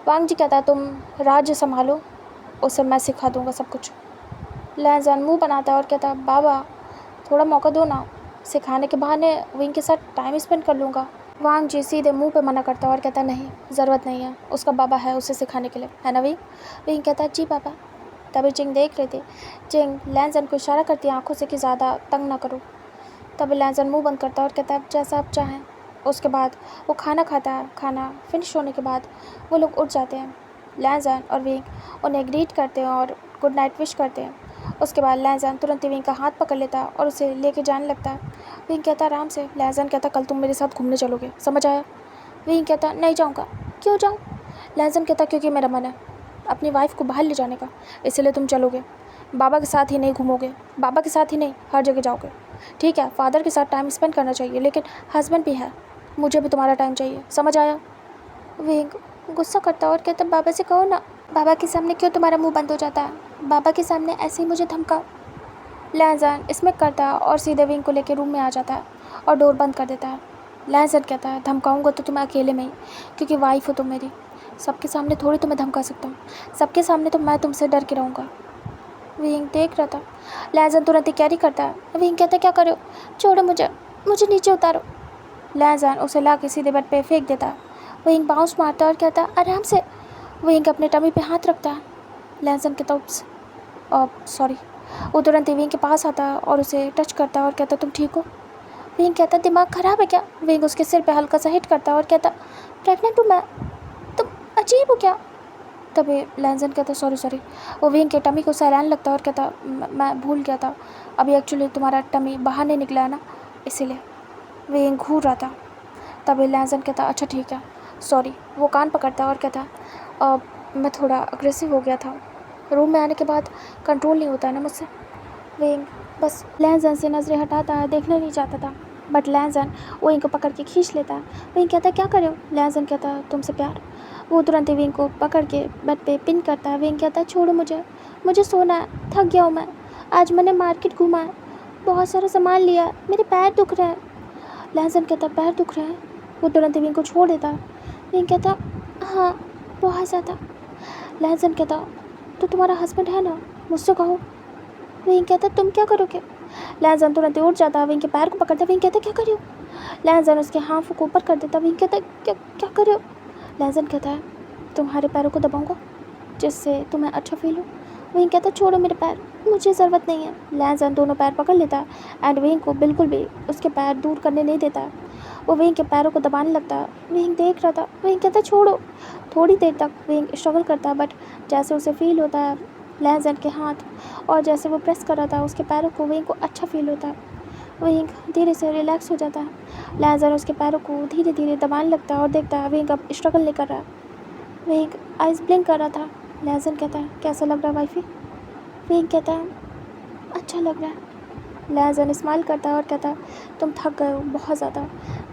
वांग जी कहता है तुम राज्य संभालो, उसे मैं सिखा दूँगा सब कुछ। लैंजन मुंह बनाता है और कहता है बाबा थोड़ा मौका दो ना, सिखाने के बहाने विंग के साथ टाइम स्पेंड कर लूँगा। वांग जी सीधे मुंह पे मना करता है और कहता है नहीं, ज़रूरत नहीं है, उसका बाबा है उसे सिखाने के लिए, है ना विंग। विंग कहता है जी बाबा। तभी चिंग देख रहे थे। चिंग लैंजन को इशारा करती है आंखों से कि ज़्यादा तंग ना करो। तभी लैंजन मुंह बंद करता है और कहता है जैसा आप चाहें। उसके बाद वो खाना खाता है। खाना फिनिश होने के बाद वो लोग उठ जाते हैं। लैंजन और विंग उन्हें ग्रीट करते हैं और गुड नाइट विश करते हैं। उसके बाद लैंजन तुरंत ही विंग का हाथ पकड़ लेता है और उसे लेके जाने लगता है। विंग कहता है आराम से। लैंजन कहता कल तुम मेरे साथ घूमने चलोगे, समझ आया। विंग कहता नहीं जाऊँगा। क्यों जाऊँ। लैंजन कहता क्योंकि मेरा मन है अपनी वाइफ को बाहर ले जाने का, इसलिए तुम चलोगे। बाबा के साथ ही नहीं घूमोगे, बाबा के साथ ही नहीं हर जगह जाओगे, ठीक है। फादर के साथ टाइम स्पेंड करना चाहिए, लेकिन हस्बैंड भी है, मुझे भी तुम्हारा टाइम चाहिए, समझ आया। विंग गुस्सा करता और कहता बाबा से कहो ना, बाबा के सामने क्यों तुम्हारा मुंह बंद हो जाता है, बाबा के सामने ऐसे ही मुझे धमका। लैंजन इसमें करता है और सीधे विंग को लेकर रूम में आ जाता है और डोर बंद कर देता है। लैंजन कहता है धमकाऊंगा तो तुम्हें अकेले में ही, क्योंकि वाइफ हो तुम मेरी, सबके सामने थोड़ी तुम्हें धमका सकता हूँ, सबके सामने तो मैं तुमसे डर के रहूँगा। विंग देख रहा था। लैंजन तुरंत ही कैरी करता है। विंग कहता क्या करो, छोड़ो मुझे, मुझे नीचे उतारो। लैंजन उसे ला के सीधे बेड पे फेंक देता है। विंग बाउंस मारता है और कहता है आराम से। विंग अपने टमी पे हाथ रखता है। लैंजन कहता उप्स, सॉरी। वो तुरंत ही विंग के पास आता है और उसे टच करता है और कहता तुम ठीक हो। विंग कहता दिमाग ख़राब है क्या। विंग उसके सिर पे हल्का सा हिट करता है और कहता प्रेग्नेंट हूँ मैं, तुम अजीब हो क्या। तभी लैंजन कहता सॉरी। वो विंग के टमी को सहलाने लगता है और कहता मैं भूल गया था, अभी एक्चुअली तुम्हारा टमी बाहर नहीं निकला है ना, इसीलिए। विंग घूर रहा था। तभी लैंजन कहता अच्छा ठीक है, सॉरी। वो कान पकड़ता है और कहता मैं थोड़ा अग्रेसिव हो गया था, रूम में आने के बाद कंट्रोल नहीं होता है ना मुझसे। विंग बस लैंजन से नज़रें हटाता है, देखना नहीं चाहता था, बट लैंजन विंग को पकड़ के खींच लेता है। विंग कहता क्या कर रहे हो। लैंजन कहता तुमसे प्यार। वो तुरंत ही विंग को पकड़ के बेड पे पिन करता है। विंग कहता है छोड़ो मुझे सोना है, थक गया हूँ मैं, आज मैंने मार्केट घूमा है, बहुत सारा सामान लिया है, मेरे पैर दुख रहे हैं। लैंजन कहता पैर दुख रहे हैं। वो तुरंत ही विंग को छोड़ देता है। विंग कहता हाँ बहुत ज़्यादा। लैंजन कहता तो तुम्हारा हस्बैंड है ना, मुझसे कहो। विंग कहता तुम क्या करोगे। लैंजन तुरंत ही उठ जाता है, विंग के पैर को पकड़ता। विंग कहता क्या कर रहे हो। लैंजन उसके हाथ को ऊपर कर देता। विंग कहता क्या क्या कर रहे हो। लैंजन कहता है तुम्हारे पैरों को दबाऊंगा जिससे तुम्हें अच्छा फील हो। विंग कहता छोड़ो मेरे पैर, मुझे ज़रूरत नहीं है। लैंजन दोनों पैर पकड़ लेता है एंड विंग को बिल्कुल भी उसके पैर दूर करने नहीं देता है। वो विंग के पैरों को दबाने लगता है। विंग देख रहा था। विंग कहता छोड़ो। थोड़ी देर तक विंग स्ट्रगल करता है, बट जैसे उसे फील होता है लैंजन के हाथ और जैसे वो प्रेस कर रहा था उसके पैरों को, विंग को अच्छा फील होता है। विंग धीरे से रिलैक्स हो जाता है। लैंजन उसके पैरों को धीरे धीरे दबाने लगता है और देखता है विंग अब स्ट्रगल नहीं कर रहा है। विंग आइस ब्लिंक कर रहा था। लैंजन कहता है कैसा लग रहा है वाइफी। विंग कहता है अच्छा लग रहा है। लैंजन स्माइल करता है और कहता है तुम थक गए हो बहुत ज़्यादा,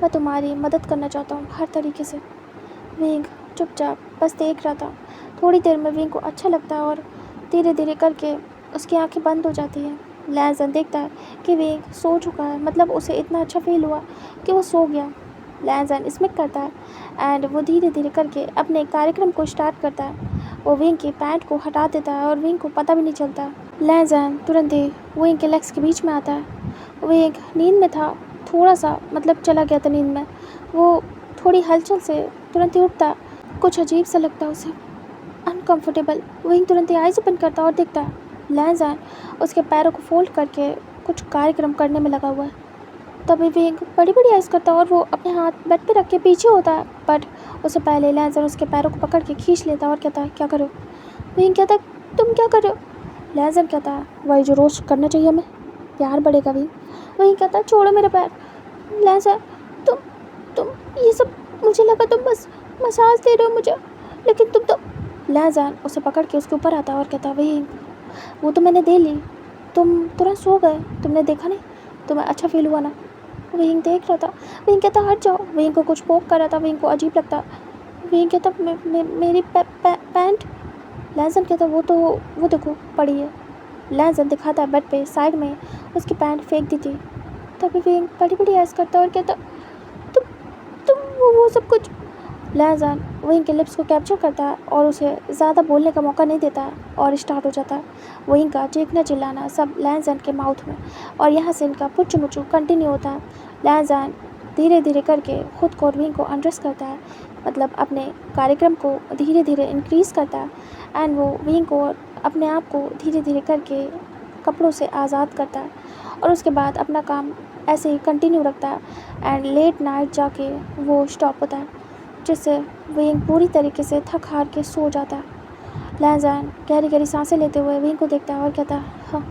मैं तुम्हारी मदद करना चाहता हूँ हर तरीके से। विंग चुपचाप बस देख रहा था। थोड़ी देर में विंग को अच्छा लगता है और धीरे धीरे करके उसकी आंखें बंद हो जाती हैं। लैजन देखता है कि विंग सो चुका है, मतलब उसे इतना अच्छा फील हुआ कि वो सो गया। लैजन स्मिक करता है एंड वो धीरे धीरे करके अपने कार्यक्रम को स्टार्ट करता है। वो विंग की पैंट को हटा देता है और विंग को पता भी नहीं चलता। लैजन तुरंत ही विंग के लेग्स के बीच में आता है। विंग नींद में था, थोड़ा सा मतलब चला गया था नींद में। वो थोड़ी हलचल से तुरंत ही उठता है। कुछ अजीब सा लगता है उसे, अनकंफर्टेबल। विंग तुरंत ही आइज ओपन करता है और देखता है लैजन उसके पैरों को फोल्ड करके कुछ कार्यक्रम करने में लगा हुआ है। तभी विंग बड़ी बड़ी आइज करता है और वो अपने हाथ बेड पे रख के पीछे होता है, बट उससे पहले लैजन उसके पैरों को पकड़ के खींच लेता है और कहता है क्या कर रहे हो। विंग कहता है तुम क्या कर रहे हो। लैजन कहता है वही जो रोज करना चाहिए हमें, प्यार बढ़ेगा। विंग कहता है छोड़ो मेरे पैर। लैजन तुम तुम ये सब, मुझे लगा तुम बस मसाज दे रहे हो मुझे, लेकिन तुम तो। लैजन उसे पकड़ के उसके ऊपर आता है और कहता है विंग वो तो मैंने दे ली, तुम तुरंत सो गए, तुमने देखा नहीं, तुम्हें अच्छा फील हुआ ना। विंग देख रहा था। विंग कहता हट जाओ। विंग को कुछ पोक कर रहा था, विंग को अजीब लगता। विंग कहता मेरी पैंट। लैजन कहता वो देखो पड़ी है। लैजन दिखाता है बेड पे साइड में उसकी पैंट फेंक दी थी। तभी विंग बड़ी बड़ी आइज करता और कहता तुम तुम वो सब कुछ। लैजन विंग के लिप्स को कैप्चर करता है और उसे ज़्यादा बोलने का मौका नहीं देता और स्टार्ट हो जाता है विंग का चीखना चिल्लाना सब लैजन के माउथ में, और यहाँ से इनका पुच्चू मुच्चू कंटिन्यू होता है। लैजन धीरे धीरे करके खुद को और विंग को अंडरस्ट करता है, मतलब अपने कार्यक्रम को धीरे धीरे इंक्रीज़ करता है एंड वो विंग को अपने आप को धीरे धीरे करके कपड़ों से आज़ाद करता है और उसके बाद अपना काम ऐसे ही कंटिन्यू रखता है एंड लेट नाइट जाके वो स्टॉप होता है, जिससे विंग पूरी तरीके से थक हार के सो जाता है। लैजन गहरी गहरी सांसें लेते हुए विंग को देखता है और कहता है हाँ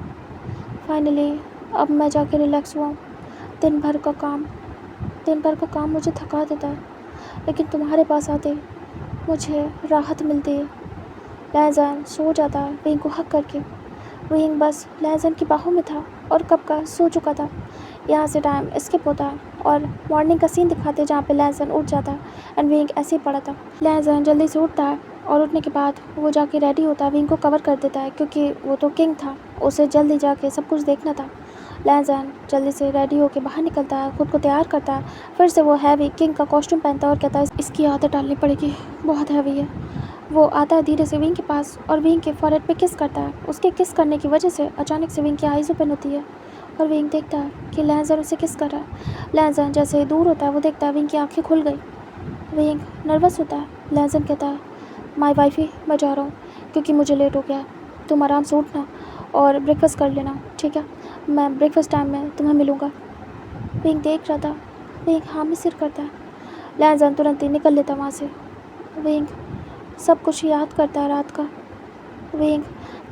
फाइनली अब मैं जाके रिलैक्स हुआ हूँ। दिन भर का काम मुझे थका देता है, लेकिन तुम्हारे पास आते मुझे राहत मिलती है। लैजन सो जाता है विंग को हक करके। विंग बस लैजन की बाहों में था और कब का सो चुका था। यहाँ से टाइम स्किप होता है और मॉर्निंग का सीन दिखाते हैं जहाँ पे लैजन उठ जाता है एंड विंग ऐसे ही पड़ा था। लैजन जल्दी से उठता है और उठने के बाद वो जाके रेडी होता है, विंग को कवर कर देता है क्योंकि वो तो किंग था, उसे जल्दी जाके सब कुछ देखना था। लैजन जल्दी से रेडी होकर बाहर निकलता है, खुद को तैयार करता है, फिर से वो हैवी किंग का कॉस्ट्यूम पहनता है और कहता है इसकी आदत डालनी पड़ेगी, बहुत हैवी है। वो आता है धीरे से विंग के पास और विंग के फॉरहेड पे किस करता है। उसके किस करने की वजह से अचानक से विंग की आइज़ ओपन होती है और विंग देखता है कि लैजन उसे किस कर रहा है। लैजन जैसे ही दूर होता है वो देखता है विंग की आंखें खुल गई। विंग नर्वस होता है। लैजन कहता है माय वाइफी मैं जा रहा हूँ क्योंकि मुझे लेट हो गया है, तुम आराम से उठना और ब्रेकफास्ट कर लेना, ठीक है, मैं ब्रेकफास्ट टाइम में तुम्हें मिलूँगा। विंग देख रहा था। विंग हाँ में सिर करता है। लैजन तुरंत ही निकल लेता वहाँ से। विंग सब कुछ याद करता है रात का। विंग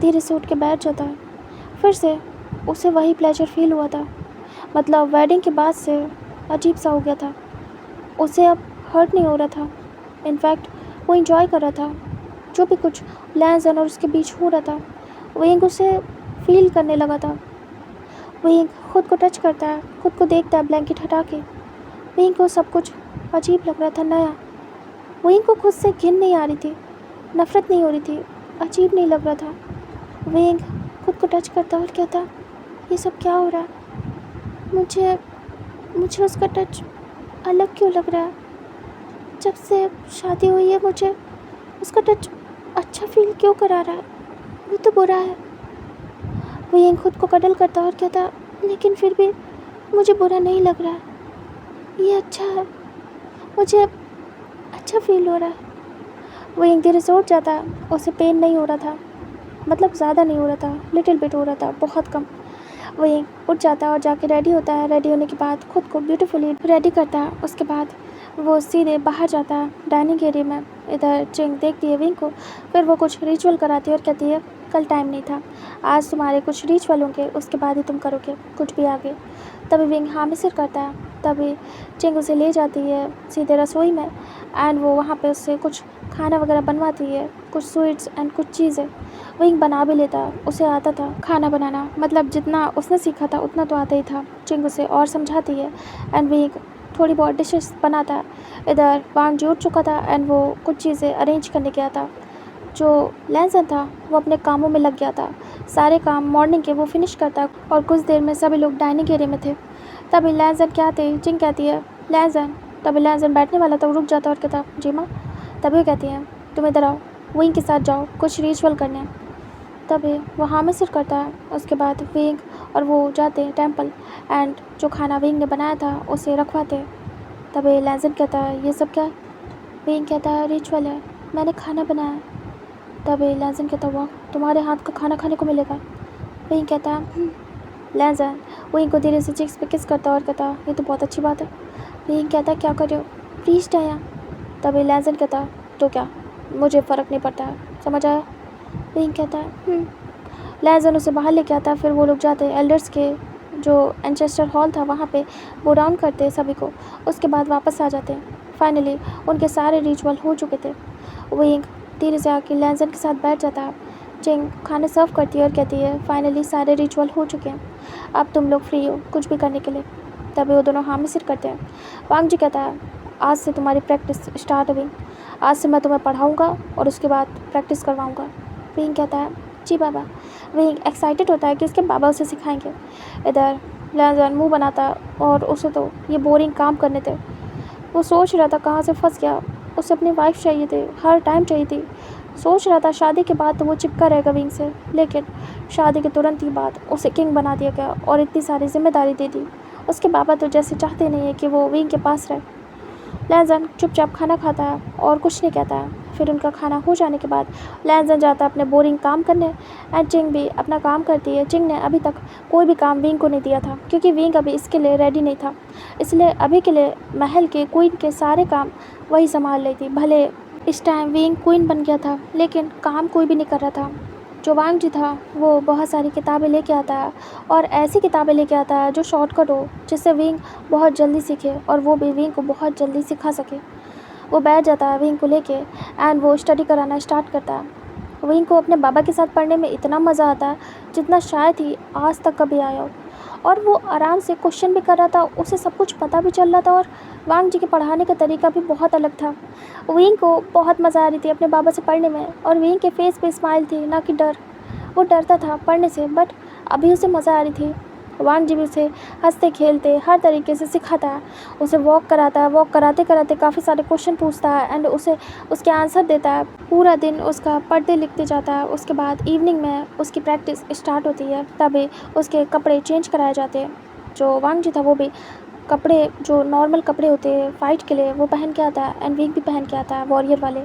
धीरे से उठ के बैठ जाता है। फिर से उसे वही प्लेजर फील हुआ था, मतलब वेडिंग के बाद से अजीब सा हो गया था। उसे अब हर्ट नहीं हो रहा था, इनफैक्ट वो इंजॉय कर रहा था जो भी कुछ लैजन और उसके बीच हो रहा था। विंग उसे फील करने लगा था। विंग खुद को टच करता है, खुद को देखता है ब्लैंकेट हटा के। विंग को सब कुछ अजीब लग रहा था, नया। विंग को खुद से घिन नहीं आ रही थी, नफरत नहीं हो रही थी, अजीब नहीं लग रहा था। विंग खुद को टच करता और कहता ये सब क्या हो रहा है, मुझे उसका टच अलग क्यों लग रहा है। जब से शादी हुई है मुझे उसका टच अच्छा फील क्यों करा रहा है, वो तो बुरा है। विंग खुद को कडल करता और कहता लेकिन फिर भी मुझे बुरा नहीं लग रहा है, ये अच्छा है, मुझे अच्छा फील हो रहा है। विंग धीरे से उठ जाता है। उसे पेन नहीं हो रहा था, मतलब ज़्यादा नहीं हो रहा था, लिटिल बिट हो रहा था, बहुत कम। विंग उठ जाता है और जाके रेडी होता है। रेडी होने के बाद खुद को ब्यूटीफुली रेडी करता है। उसके बाद वो सीधे बाहर जाता है डाइनिंग एरिया में। इधर चिंग देखती है विंग को, फिर वो कुछ रिचुअल कराती है और कहती है कल टाइम नहीं था, आज तुम्हारे कुछ रिचुअल होंगे, उसके बाद ही तुम करोगे कुछ भी आगे। तभी विंग हाँ में सिर करता है। तभी चिंग उसे ले जाती है सीधे रसोई में एंड वो वहाँ पे उससे कुछ खाना वगैरह बनवाती है, कुछ स्वीट्स एंड कुछ चीज़ें। विंग बना भी लेता, उसे आता था खाना बनाना, मतलब जितना उसने सीखा था उतना तो आता ही था। चिंग उसे और समझाती है एंड विंग थोड़ी बहुत डिशेस बनाता है। इधर वांग जी उठ चुका था एंड वो कुछ चीज़ें अरेंज करने गया था। जो लैंसन था वो अपने कामों में लग गया था। सारे काम मॉर्निंग के वो फिनिश करता और कुछ देर में सभी लोग डाइनिंग एरिया में थे। तभी लैंसन क्या थे, जिंग कहती है लैंसन। तभी लैंसन बैठने वाला था, वो रुक जाता और कहता जी माँ। तभी वो कहती हैं तुम इधर आओ, विंग के साथ जाओ, कुछ रिचुअल करने हैं। तभी वो हाँ में सिर करता है। उसके बाद विंग और वो जाते हैं टेंपल एंड जो खाना विंग ने बनाया था उसे रखवाते हैं। तभी लैंसन कहता है ये सब क्या है? विंग कहता है रिचुअल है, मैंने खाना बनाया। तभी लैंसन कहता वाह, तुम्हारे हाथ का खाना खाने को मिलेगा। विंग कहता है लैंसन विंग को धीरे से चिक्स पे किस करता और कहता ये तो बहुत अच्छी बात है। विंग कहता क्या कर रहे हो? प्रीस्ट है यहाँ। तभी लैंसन कहता तो क्या, मुझे फ़र्क नहीं पड़ता है, समझ आया? विंग कहता है लैंसन उसे बाहर लेके आता। फिर वो लोग जाते हैं एल्डर्स के जो एंचेस्टर हॉल था वहाँ पे वो डाउन करते हैं सभी को। उसके बाद वापस आ जाते हैं। फाइनली उनके सारे रिचुअल हो चुके थे। विंग धीरे से आके लैंसन के साथ बैठ जाता है। चिंग खाने सर्व करती है और कहती है फाइनली सारे रिचुअल हो चुके हैं, अब तुम लोग फ्री हो कुछ भी करने के लिए। तभी वो दोनों हाँ में सिर करते हैं। वांग जी कहता है आज से तुम्हारी प्रैक्टिस स्टार्ट हुई, आज से मैं तुम्हें पढ़ाऊँगा और उसके बाद प्रैक्टिस करवाऊँगा। विंग कहता है जी बाबा। विंग एक्साइटेड होता है कि उसके बाबा उसे सिखाएंगे। इधर लैंसन मुँह बनाता और उसे तो ये बोरिंग काम करने थे। वो सोच रहा था कहाँ से फंस गया। उसे अपनी वाइफ चाहिए थी, हर टाइम चाहिए थी। सोच रहा था शादी के बाद तो वो चिपका रहेगा विंग से, लेकिन शादी के तुरंत ही बाद उसे किंग बना दिया गया और इतनी सारी जिम्मेदारी दे दी। उसके बाबा तो जैसे चाहते नहीं है कि वो विंग के पास रहे। लैंसन चुपचाप खाना खाता है और कुछ नहीं कहता है। फिर उनका खाना हो जाने के बाद लैंसन जाता है अपने बोरिंग काम करने एंड चिंग भी अपना काम करती है। चिंग ने अभी तक कोई भी काम विंग को नहीं दिया था क्योंकि विंग अभी इसके लिए रेडी नहीं था, इसलिए अभी के लिए महल के क्वीन के सारे काम वही संभाल रही थी। भले इस टाइम विंग क्वीन बन गया था लेकिन काम कोई भी नहीं कर रहा था। जो वांग जी था वो बहुत सारी किताबें लेके आता है और ऐसी किताबें लेके आता है जो शॉर्टकट हो, जिससे विंग बहुत जल्दी सीखे और वो भी विंग को बहुत जल्दी सिखा सके। वो बैठ जाता है विंग को लेके एंड वो स्टडी कराना स्टार्ट करता है। विंग को अपने बाबा के साथ पढ़ने में इतना मज़ा आता है जितना शायद ही आज तक कभी आया हो। और वो आराम से क्वेश्चन भी कर रहा था, उसे सब कुछ पता भी चल रहा था और वांग जी के पढ़ाने का तरीका भी बहुत अलग था। विंग को बहुत मज़ा आ रही थी अपने बाबा से पढ़ने में और विंग के फेस पे स्माइल थी, ना कि डर। वो डरता था पढ़ने से, बट अभी उसे मज़ा आ रही थी। वांग जी भी उसे हंसते खेलते हर तरीके से सिखाता है। उसे वॉक कराता है, वॉक कराते कराते काफ़ी सारे क्वेश्चन पूछता है एंड उसे उसके आंसर देता है। पूरा दिन उसका पढ़ते लिखते जाता है। उसके बाद इवनिंग में उसकी प्रैक्टिस स्टार्ट होती है। तभी उसके कपड़े चेंज कराए जाते हैं। जो वांग जी था वो भी कपड़े, जो नॉर्मल कपड़े होते हैं फ़ाइट के लिए, वो पहन के आता है एंड विंग भी पहन के आता है वॉरियर वाले।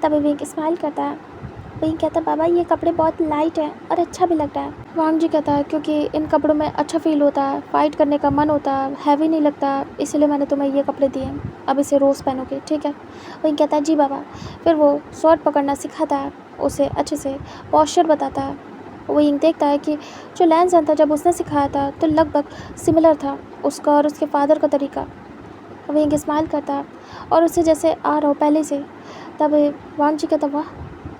तभी विंग स्माइल करता है। विंग कहता है बाबा ये कपड़े बहुत लाइट हैं और अच्छा भी लग रहा है। वांग जी कहता है क्योंकि इन कपड़ों में अच्छा फील होता है, फाइट करने का मन होता है, हैवी नहीं लगता, इसलिए मैंने तुम्हें ये कपड़े दिए हैं, अब इसे रोज़ पहनोगे, ठीक है? विंग कहता है जी बाबा। फिर वो स्वॉर्ड पकड़ना सिखाता है, उसे अच्छे से पॉस्चर बताता है। विंग देखता है कि जो लैंसन था जब उसने सिखाया था तो लगभग सिमिलर था उसका और उसके फादर का तरीका। विंग स्माइल करता है और उसे जैसे आ रहा हो पहले से। तब वांग जी कहता वाह,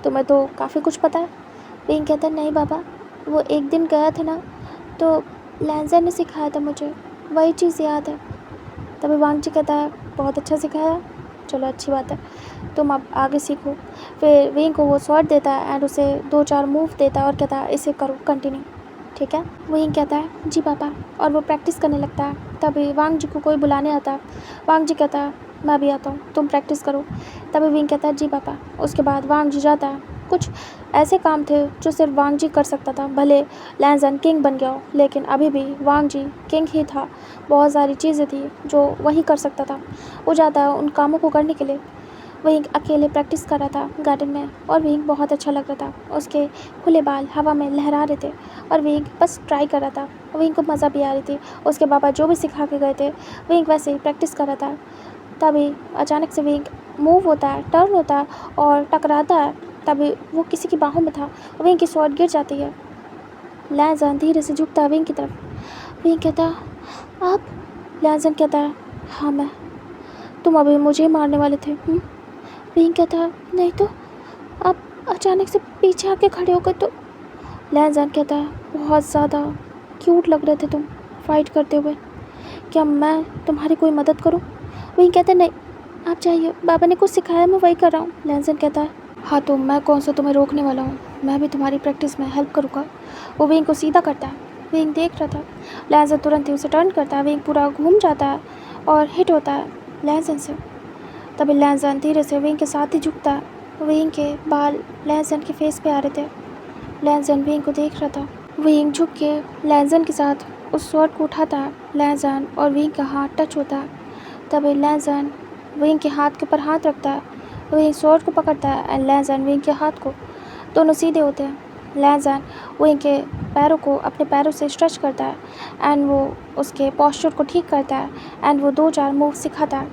तुम्हें तो काफ़ी कुछ पता है। विंग कहता नहीं बाबा, वो एक दिन गया था ना तो लैंसन ने सिखाया था मुझे, वही चीज़ याद है। तभी वांग जी कहता है बहुत अच्छा सिखाया, चलो अच्छी बात है, तुम अब आगे सीखो। फिर विंग को वो स्वॉर्ड देता है एंड उसे 2-4 मूव देता है और कहता है इसे करो कंटिन्यू, ठीक है? विंग कहता है जी पापा और वो प्रैक्टिस करने लगता है। तभी वांग जी को कोई बुलाने आता है। वांग जी कहता है मैं भी आता हूँ, तुम प्रैक्टिस करो। तभी विंग कहता है जी पापा। उसके बाद वांग जी जाता है। कुछ ऐसे काम थे जो सिर्फ वांग जी कर सकता था। भले लैंसन किंग बन गया हो लेकिन अभी भी वांग जी किंग ही था। बहुत सारी चीज़ें थी जो वही कर सकता था। वो जाता है उन कामों को करने के लिए। विंग अकेले प्रैक्टिस कर रहा था गार्डन में और विंग बहुत अच्छा लग रहा था। उसके खुले बाल हवा में लहरा रहे थे और विंग बस ट्राई कर रहा था। विंग को मज़ा भी आ रही थी। उसके पापा जो भी सिखा के गए थे विंग वैसे ही प्रैक्टिस कर रहा था। तभी अचानक से विंग मूव होता है, टर्न होता है और टकराता है। तभी वो किसी की बाहों में था। विंग की स्वॉर्ड गिर जाती है। लैंसन धीरे से झुकता है विंग की तरफ। विंग कहता आप? लैंसन कहता है हाँ मैं। तुम अभी मुझे मारने वाले थे। विंग कहता है नहीं तो आप अचानक से पीछे आके खड़े हो गए तो। लैंसन कहता है बहुत ज़्यादा क्यूट लग रहे थे तुम फाइट करते हुए। क्या मैं तुम्हारी कोई मदद करूँ? विंग कहता है नहीं, आप जाइए, बाबा ने कुछ सिखाया मैं वही कर रहा हूँ। लैंसन कहता है हाँ तो मैं कौन सा तुम्हें रोकने वाला हूँ, मैं भी तुम्हारी प्रैक्टिस में हेल्प करूँगा। वो विंग को सीधा करता है। विंग देख रहा था। लैंसन तुरंत ही उसे टर्न करता है। विंग पूरा घूम जाता है और हिट होता है लैंसन से। तभी लैंसन धीरे से विंग के साथ ही झुकता है। विंग के बाल लैंसन के फेस पे आ रहे थे। लैंसन विंग को देख रहा था। विंग झुक के लैंसन के साथ उस स्वॉर्ड को उठाता है। लैंसन और विंग का हाथ टच होता है। तभी लैंसन विंग के हाथ के ऊपर हाथ रखता है। विंग स्वॉर्ड को पकड़ता है एंड लैंसन विंग के हाथ को। दोनों सीधे होते हैं। लैंसन विंग के पैरों को अपने पैरों से स्ट्रेच करता है एंड वो उसके पोस्चर को ठीक करता है एंड वो 2-4 मूव सिखाता है।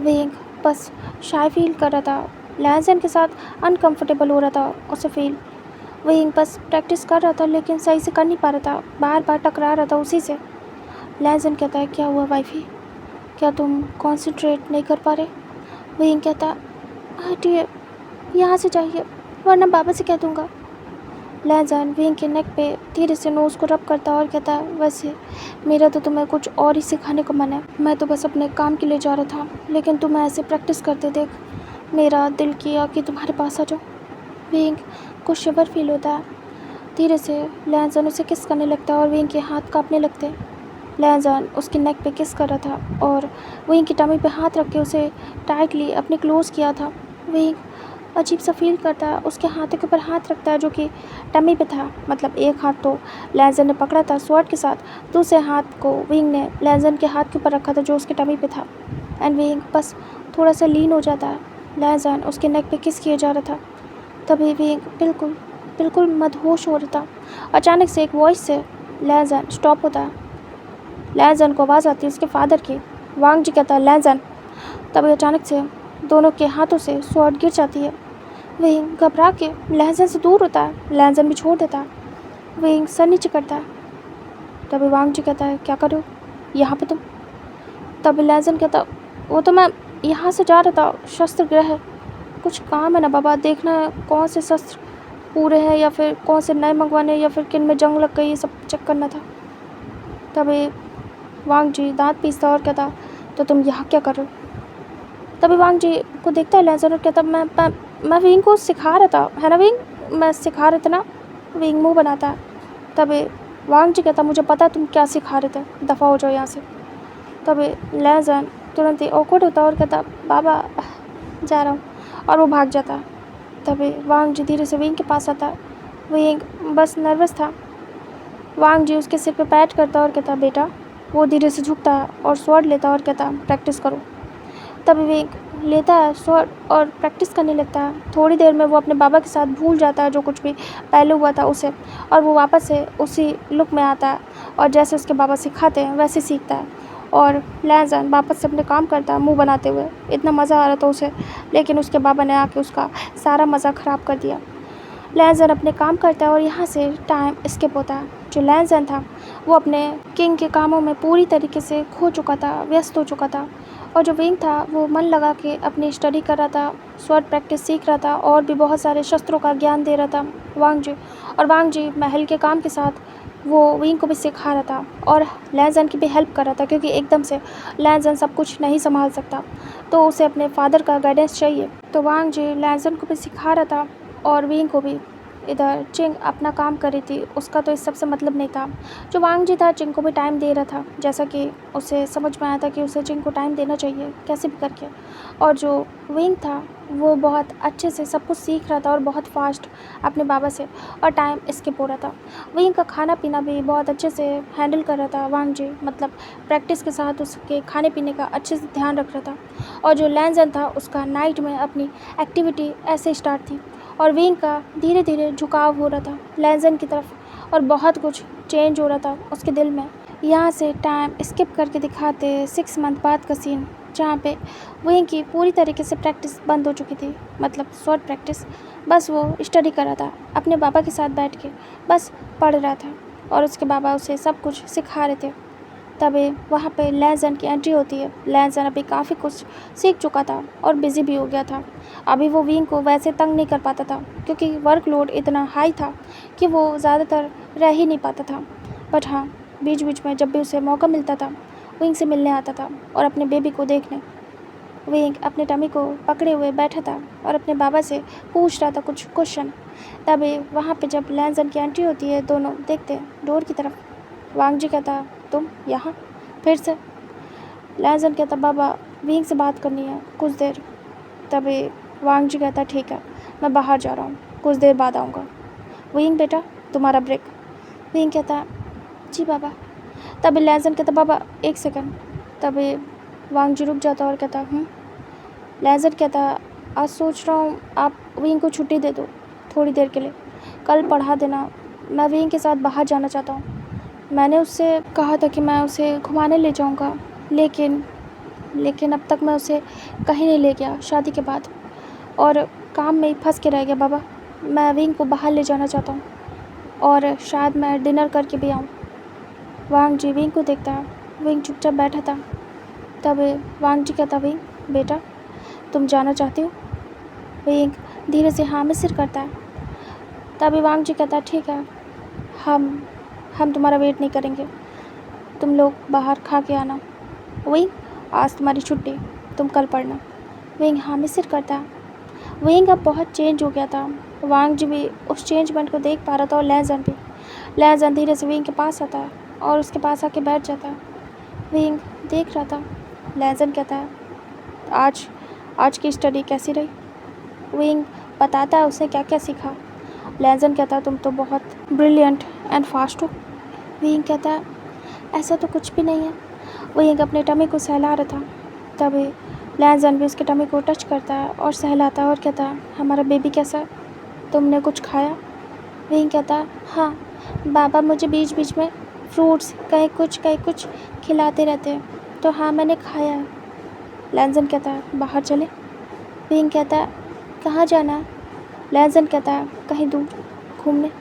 विंग बस शाय फील कर रहा था। लैंसन के साथ अनकंफर्टेबल हो रहा था उसे फील। विंग बस प्रैक्टिस कर रहा था लेकिन सही से कर नहीं पा रहा था, बार बार टकरा रहा था उसी से। लैंसन कहता है क्या हुआ वाइफी, क्या तुम कॉन्सेंट्रेट नहीं कर पा रहे? विंग कहता है हटिए, यहाँ से जाइए वरना बाबा से कह दूँगा। लैंसन विंग के नेक पे धीरे से नोज़ को रब करता और कहता है वैसे मेरा तो तुम्हें कुछ और ही सिखाने को मन है, मैं तो बस अपने काम के लिए जा रहा था, लेकिन तुम्हें ऐसे प्रैक्टिस करते देख मेरा दिल किया कि तुम्हारे पास आ जाओ। विंग को शिवर फील होता है। धीरे से लैंसन उसे किस करने लगता है और विंग के हाथ कांपने लगते हैं। लैंसन उसके नेक पे किस कर रहा था और विंग की टमी पे हाथ रख के उसे टाइटली अपने क्लोज किया था। विंग अजीब सा फील करता है, उसके हाथों के ऊपर हाथ रखता है जो कि टमी पे था। मतलब एक हाथ तो लैंसन ने पकड़ा था स्वॉर्ड के साथ, दूसरे हाथ को विंग ने लैंसन के हाथ के ऊपर रखा था जो उसके टमी पे था। एंड विंग बस थोड़ा सा लीन हो जाता है। लैंसन उसके नेक पे किस किया जा रहा था। तभी विंग बिल्कुल मदहोश हो रहा था। अचानक से एक वॉइस से लैंसन स्टॉप होता है। लैंसन को आवाज़ आती है उसके फादर की। वांग जी कहता है लैंसन। तभी अचानक से दोनों के हाथों से स्वॉर्ड गिर जाती है। विंग घबरा के लैंसन से दूर होता है। लैंसन भी छोड़ देता है। विंग सर नीचे करता है। तभी वांग जी कहता है क्या करो यहाँ पे तुम? तभी लैंसन कहता वो तो मैं यहाँ से जा रहा था, शस्त्र गृह है, कुछ काम है ना बाबा, देखना है कौन से शस्त्र पूरे हैं या फिर कौन से नए मंगवाने या फिर किन में जंग लग गई, ये सब चेक करना था। तभी वांग जी दांत पीसता और कहता तो तुम यहाँ क्या कर रहे हो? तभी वांग जी को देखता है लैंसन और कहता मैं विंग को सिखा रहा था, है ना विंग, मैं सिखा रहा था ना। विंग मुँह बनाता है। तभी वांग जी कहता मुझे पता तुम क्या सिखा रहे थे, दफ़ा हो जाओ यहाँ से। तभी लैंसन तुरंत ही ऑकवर्ड होता और कहता बाबा जा रहा हूँ, और वो भाग जाता है। तभी वांग जी धीरे से विंग के पास आता है। विंग बस नर्वस था। वांग जी उसके सिर पे पैट करता और कहता बेटा। वो धीरे से झुकता है और स्वॉर्ड लेता और कहता प्रैक्टिस करो। तभी विंग लेता है स्वॉर्ड और प्रैक्टिस करने लगता है। थोड़ी देर में वो अपने बाबा के साथ भूल जाता है जो कुछ भी पहले हुआ था उसे, और वो वापस से उसी लुक में आता है और जैसे उसके बाबा सिखाते हैं वैसे सीखता है। और लैंसन वापस से अपने काम करता है मुंह बनाते हुए। इतना मज़ा आ रहा था उसे, लेकिन उसके बाबा ने आके उसका सारा मज़ा ख़राब कर दिया। लैंसन अपने काम करता है और यहाँ से टाइम स्किप होता है। जो लैंसन था वो अपने किंग के कामों में पूरी तरीके से खो चुका था, व्यस्त हो चुका था। और जो विंग था वो मन लगा के अपनी स्टडी कर रहा था, स्वॉर्ड प्रैक्टिस सीख रहा था और भी बहुत सारे शस्त्रों का ज्ञान दे रहा था वांग जी। और वांग जी महल के काम के साथ वो विंग को भी सिखा रहा था और लैंसन की भी हेल्प कर रहा था, क्योंकि एकदम से लैंसन सब कुछ नहीं संभाल सकता, तो उसे अपने फादर का गाइडेंस चाहिए। तो वांग जी लैंसन को भी सिखा रहा था और विंग को भी। इधर चिंग अपना काम कर रही थी, उसका तो इस सब से मतलब नहीं था। जो वांग जी था चिंग को भी टाइम दे रहा था, जैसा कि उसे समझ में आया था कि उसे चिंग को टाइम देना चाहिए कैसे भी करके। और जो विंग था वो बहुत अच्छे से सब कुछ सीख रहा था और बहुत फास्ट अपने बाबा से, और टाइम स्किप हो रहा था। विंग का खाना पीना भी बहुत अच्छे से हैंडल कर रहा था वांग जी, मतलब प्रैक्टिस के साथ उसके खाने पीने का अच्छे से ध्यान रख रहा था। और जो लैंसन था उसका नाइट में अपनी एक्टिविटी ऐसे स्टार्ट थी, और विंग का धीरे धीरे झुकाव हो रहा था लैंसन की तरफ, और बहुत कुछ चेंज हो रहा था उसके दिल में। यहाँ से टाइम स्किप करके दिखाते 6 मंथ बाद का सीन, जहाँ पे विंग की पूरी तरीके से प्रैक्टिस बंद हो चुकी थी, मतलब शॉर्ट प्रैक्टिस। बस वो स्टडी कर रहा था अपने बाबा के साथ बैठ के, बस पढ़ रहा था और उसके बाबा उसे सब कुछ सिखा रहे थे। तभी वहाँ पे लैंसन की एंट्री होती है। लैंसन अभी काफ़ी कुछ सीख चुका था और बिज़ी भी हो गया था। अभी वो विंग को वैसे तंग नहीं कर पाता था, क्योंकि वर्कलोड इतना हाई था कि वो ज़्यादातर रह ही नहीं पाता था। बट हाँ, बीच बीच में जब भी उसे मौका मिलता था विंग से मिलने आता था और अपने बेबी को देखने। विंग अपने टमी को पकड़े हुए बैठा था और अपने बाबा से पूछ रहा था कुछ क्वेश्चन। तभी वहाँ पे जब लैंजन की एंट्री होती है, दोनों देखते हैं डोर की तरफ। वांग जी कहता, तुम यहाँ फिर से? लैंजन कहता, बाबा विंग से बात करनी है कुछ देर। तभी वांग जी कहता, ठीक है, मैं बाहर जा रहा हूँ, कुछ देर बाद आऊँगा। विंग बेटा, तुम्हारा ब्रेक। विंग कहता, जी बाबा। तभी लैंजन कहता, बाबा एक सेकंड। तभी वांग जी रुक जाता और कहता, लैंजन कहता, आज सोच रहा हूँ आप विंग को छुट्टी दे दो थोड़ी देर के लिए, कल पढ़ा देना। मैं विंग के साथ बाहर जाना चाहता हूँ। मैंने उससे कहा था कि मैं उसे घुमाने ले जाऊँगा, लेकिन अब तक मैं उसे कहीं नहीं ले गया शादी के बाद, और काम में ही फंस के रह गया बाबा। मैं विंग को बाहर ले जाना चाहता हूँ और शायद मैं डिनर करके भी आऊँ। वांग जी विंग को देखता है। विंग चुपचाप बैठा था। तब वांग जी कहता, विंग बेटा, तुम जाना चाहती हो? विंग धीरे से हाँ में सिर करता है। तभी वांग जी कहता, ठीक है, हम तुम्हारा वेट नहीं करेंगे, तुम लोग बाहर खा के आना। विंग आज तुम्हारी छुट्टी, तुम कल पढ़ना। विंग हाँ में सिर करता है। विंग अब बहुत चेंज हो गया था। वांग जी भी उस चेंजमेंट को देख पा रहा था और लैंजन भी। लैंजन धीरे से विंग के पास आता है और उसके पास आके बैठ जाता है। विंग देख रहा था। लैंजन कहता है, आज की स्टडी कैसी रही? विंग बताता है उसने क्या क्या सीखा। लैंजन कहता है, तुम तो बहुत ब्रिलियंट एंड फास्ट हो। विंग कहता है, ऐसा तो कुछ भी नहीं है। विंग अपने टमी को सहला रहा था। तभी लैंजन भी उसके टमी को टच करता है और सहलाता है और कहता है, हमारा बेबी कैसा है? तुमने कुछ खाया? विंग कहता है, हाँ बाबा मुझे बीच बीच में फ्रूट्स कहीं कुछ खिलाते रहते हैं, तो हाँ मैंने खाया है। लैंजन कहता है, बाहर चले? विंग कहता है, कहाँ जाना है? लैंजन कहता है, कहीं दूर घूमने।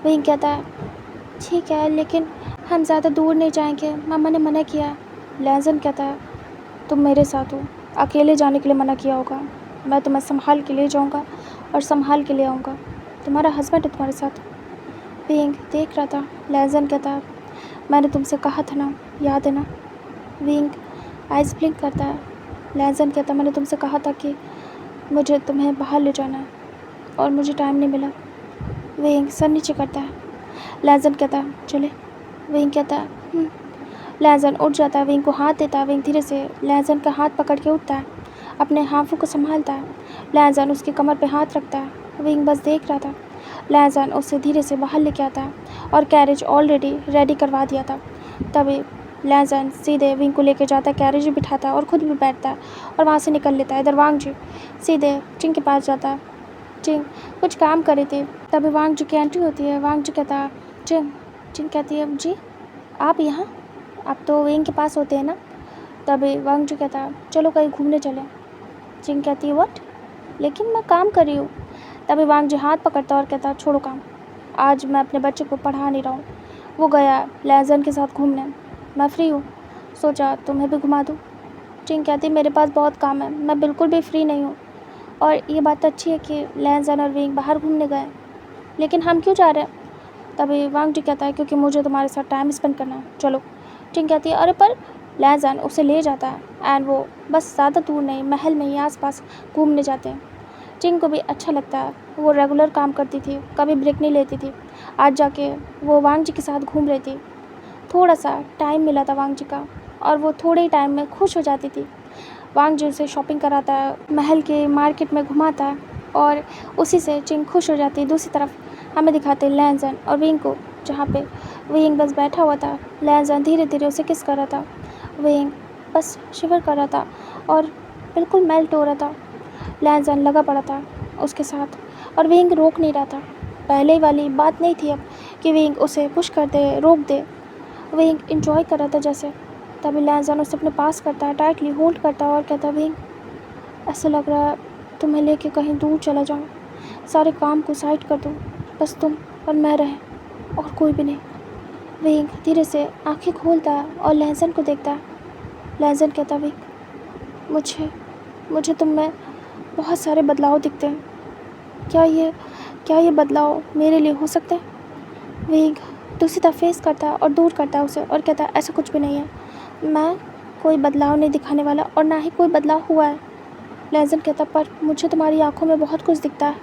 विंग कहता है, ठीक है, लेकिन हम ज़्यादा दूर नहीं जाएंगे, मामा ने मना किया। लैंजन कहता है, तुम मेरे साथ हो, अकेले जाने के लिए मना किया होगा। मैं तुम्हें संभाल के ले जाऊंगा और संभाल के ले आऊँगा। तुम्हारा हस्बैंड है तुम्हारे साथ। विंग देख रहा था। लैंजन कहता है, मैंने तुमसे कहा था ना, याद है ना? विंग आइस ब्लिंक करता है। लैंजन कहता, मैंने तुमसे कहा था कि मुझे तुम्हें बाहर ले जाना है और मुझे टाइम नहीं मिला। विंग सर नीचे करता है। लैंजन कहता है, चले? विंग कहता है, लैंजन उठ जाता है, विंग को हाथ देता है। विंग धीरे से लैंजन का हाथ पकड़ के उठता है, अपने हाथों को संभालता है। लैंजन उसकी कमर पे हाथ रखता है। विंग बस देख रहा था। लैंजन उसे धीरे से बाहर लेके आता है और कैरेज ऑलरेडी रेडी करवा दिया था। तभी लैंजन सीधे विंग को लेके जाता है, कैरेज भी बिठाता है और ख़ुद भी बैठता है और वहाँ से निकल लेता है। इधर वांग जी सीधे चिंग के पास जाता है। चिंग कुछ काम कर रही थी। तभी वांग जी की एंट्री होती है। वांग जी कहता है, चिंग कहती है, जी आप यहाँ? आप तो विंग के पास होते हैं ना? तभी वांग जी कहता है, चलो कहीं घूमने चलें। चिंग कहती है, व्हाट? लेकिन मैं काम कर रही हूँ। तभी वांग जी हाथ पकड़ता और कहता, छोड़ो काम, आज मैं अपने बच्चे को पढ़ा नहीं रहा हूँ, वो गया लैंजन के साथ घूमने, मैं फ्री हूँ, सोचा तुम्हें भी घुमा दूँ। चिंग कहती, मेरे पास बहुत काम है, मैं बिल्कुल भी फ्री नहीं हूँ। और ये बात अच्छी है कि लैंजन और विंग बाहर घूमने गए, लेकिन हम क्यों जा रहे हैं? तभी वांग जी कहता है, क्योंकि मुझे तुम्हारे साथ टाइम स्पेंड करना है, चलो। चिंग कहती है, अरे पर लैंजन उसे ले जाता है एंड वो बस ज़्यादा दूर नहीं, महल में ही आसपास घूमने जाते हैं। चिंग को भी अच्छा लगता है। वो रेगुलर काम करती थी, कभी ब्रेक नहीं लेती थी। आज जाके वो वांग जी के साथ घूम रही थी। थोड़ा सा टाइम मिला था वांग जी का और वो थोड़े ही टाइम में खुश हो जाती थी। वांग जी उसे शॉपिंग कराता है, महल के मार्केट में घुमाता है और उसी से चिंग खुश हो जाती है। दूसरी तरफ हमें दिखाते हैं लैंजन और विंग को, जहाँ पे विंग बस बैठा हुआ था। लैंजन धीरे धीरे उसे किस कर रहा था। विंग बस शिवर कर रहा था और बिल्कुल मेल्ट हो रहा था। लैंजन लगा पड़ा था उसके साथ और विंग रोक नहीं रहा था। पहले वाली बात नहीं थी अब कि विंग उसे पुश कर दे, रोक दे। विंग इंजॉय कर रहा था जैसे। तभी लैंजन उसे अपने पास करता है, टाइटली होल्ड करता है और कहता है, विंग ऐसा लग रहा है तुम्हें लेके कहीं दूर चला जाऊँ, सारे काम को साइड कर दूँ, बस तुम और मैं रहें और कोई भी नहीं। विंग धीरे से आंखें खोलता है और लैंजन को देखता है। लैंजन कहता, विंग मुझे तुम में बहुत सारे बदलाव दिखते हैं, क्या ये बदलाव मेरे लिए हो सकते हैं? विंग दूसरी तरफ फेस करता है और दूर करता है उसे और कहता है, ऐसा कुछ भी नहीं है, मैं कोई बदलाव नहीं दिखाने वाला और ना ही कोई बदलाव हुआ है। लैज़न कहता, पर मुझे तुम्हारी आँखों में बहुत कुछ दिखता है।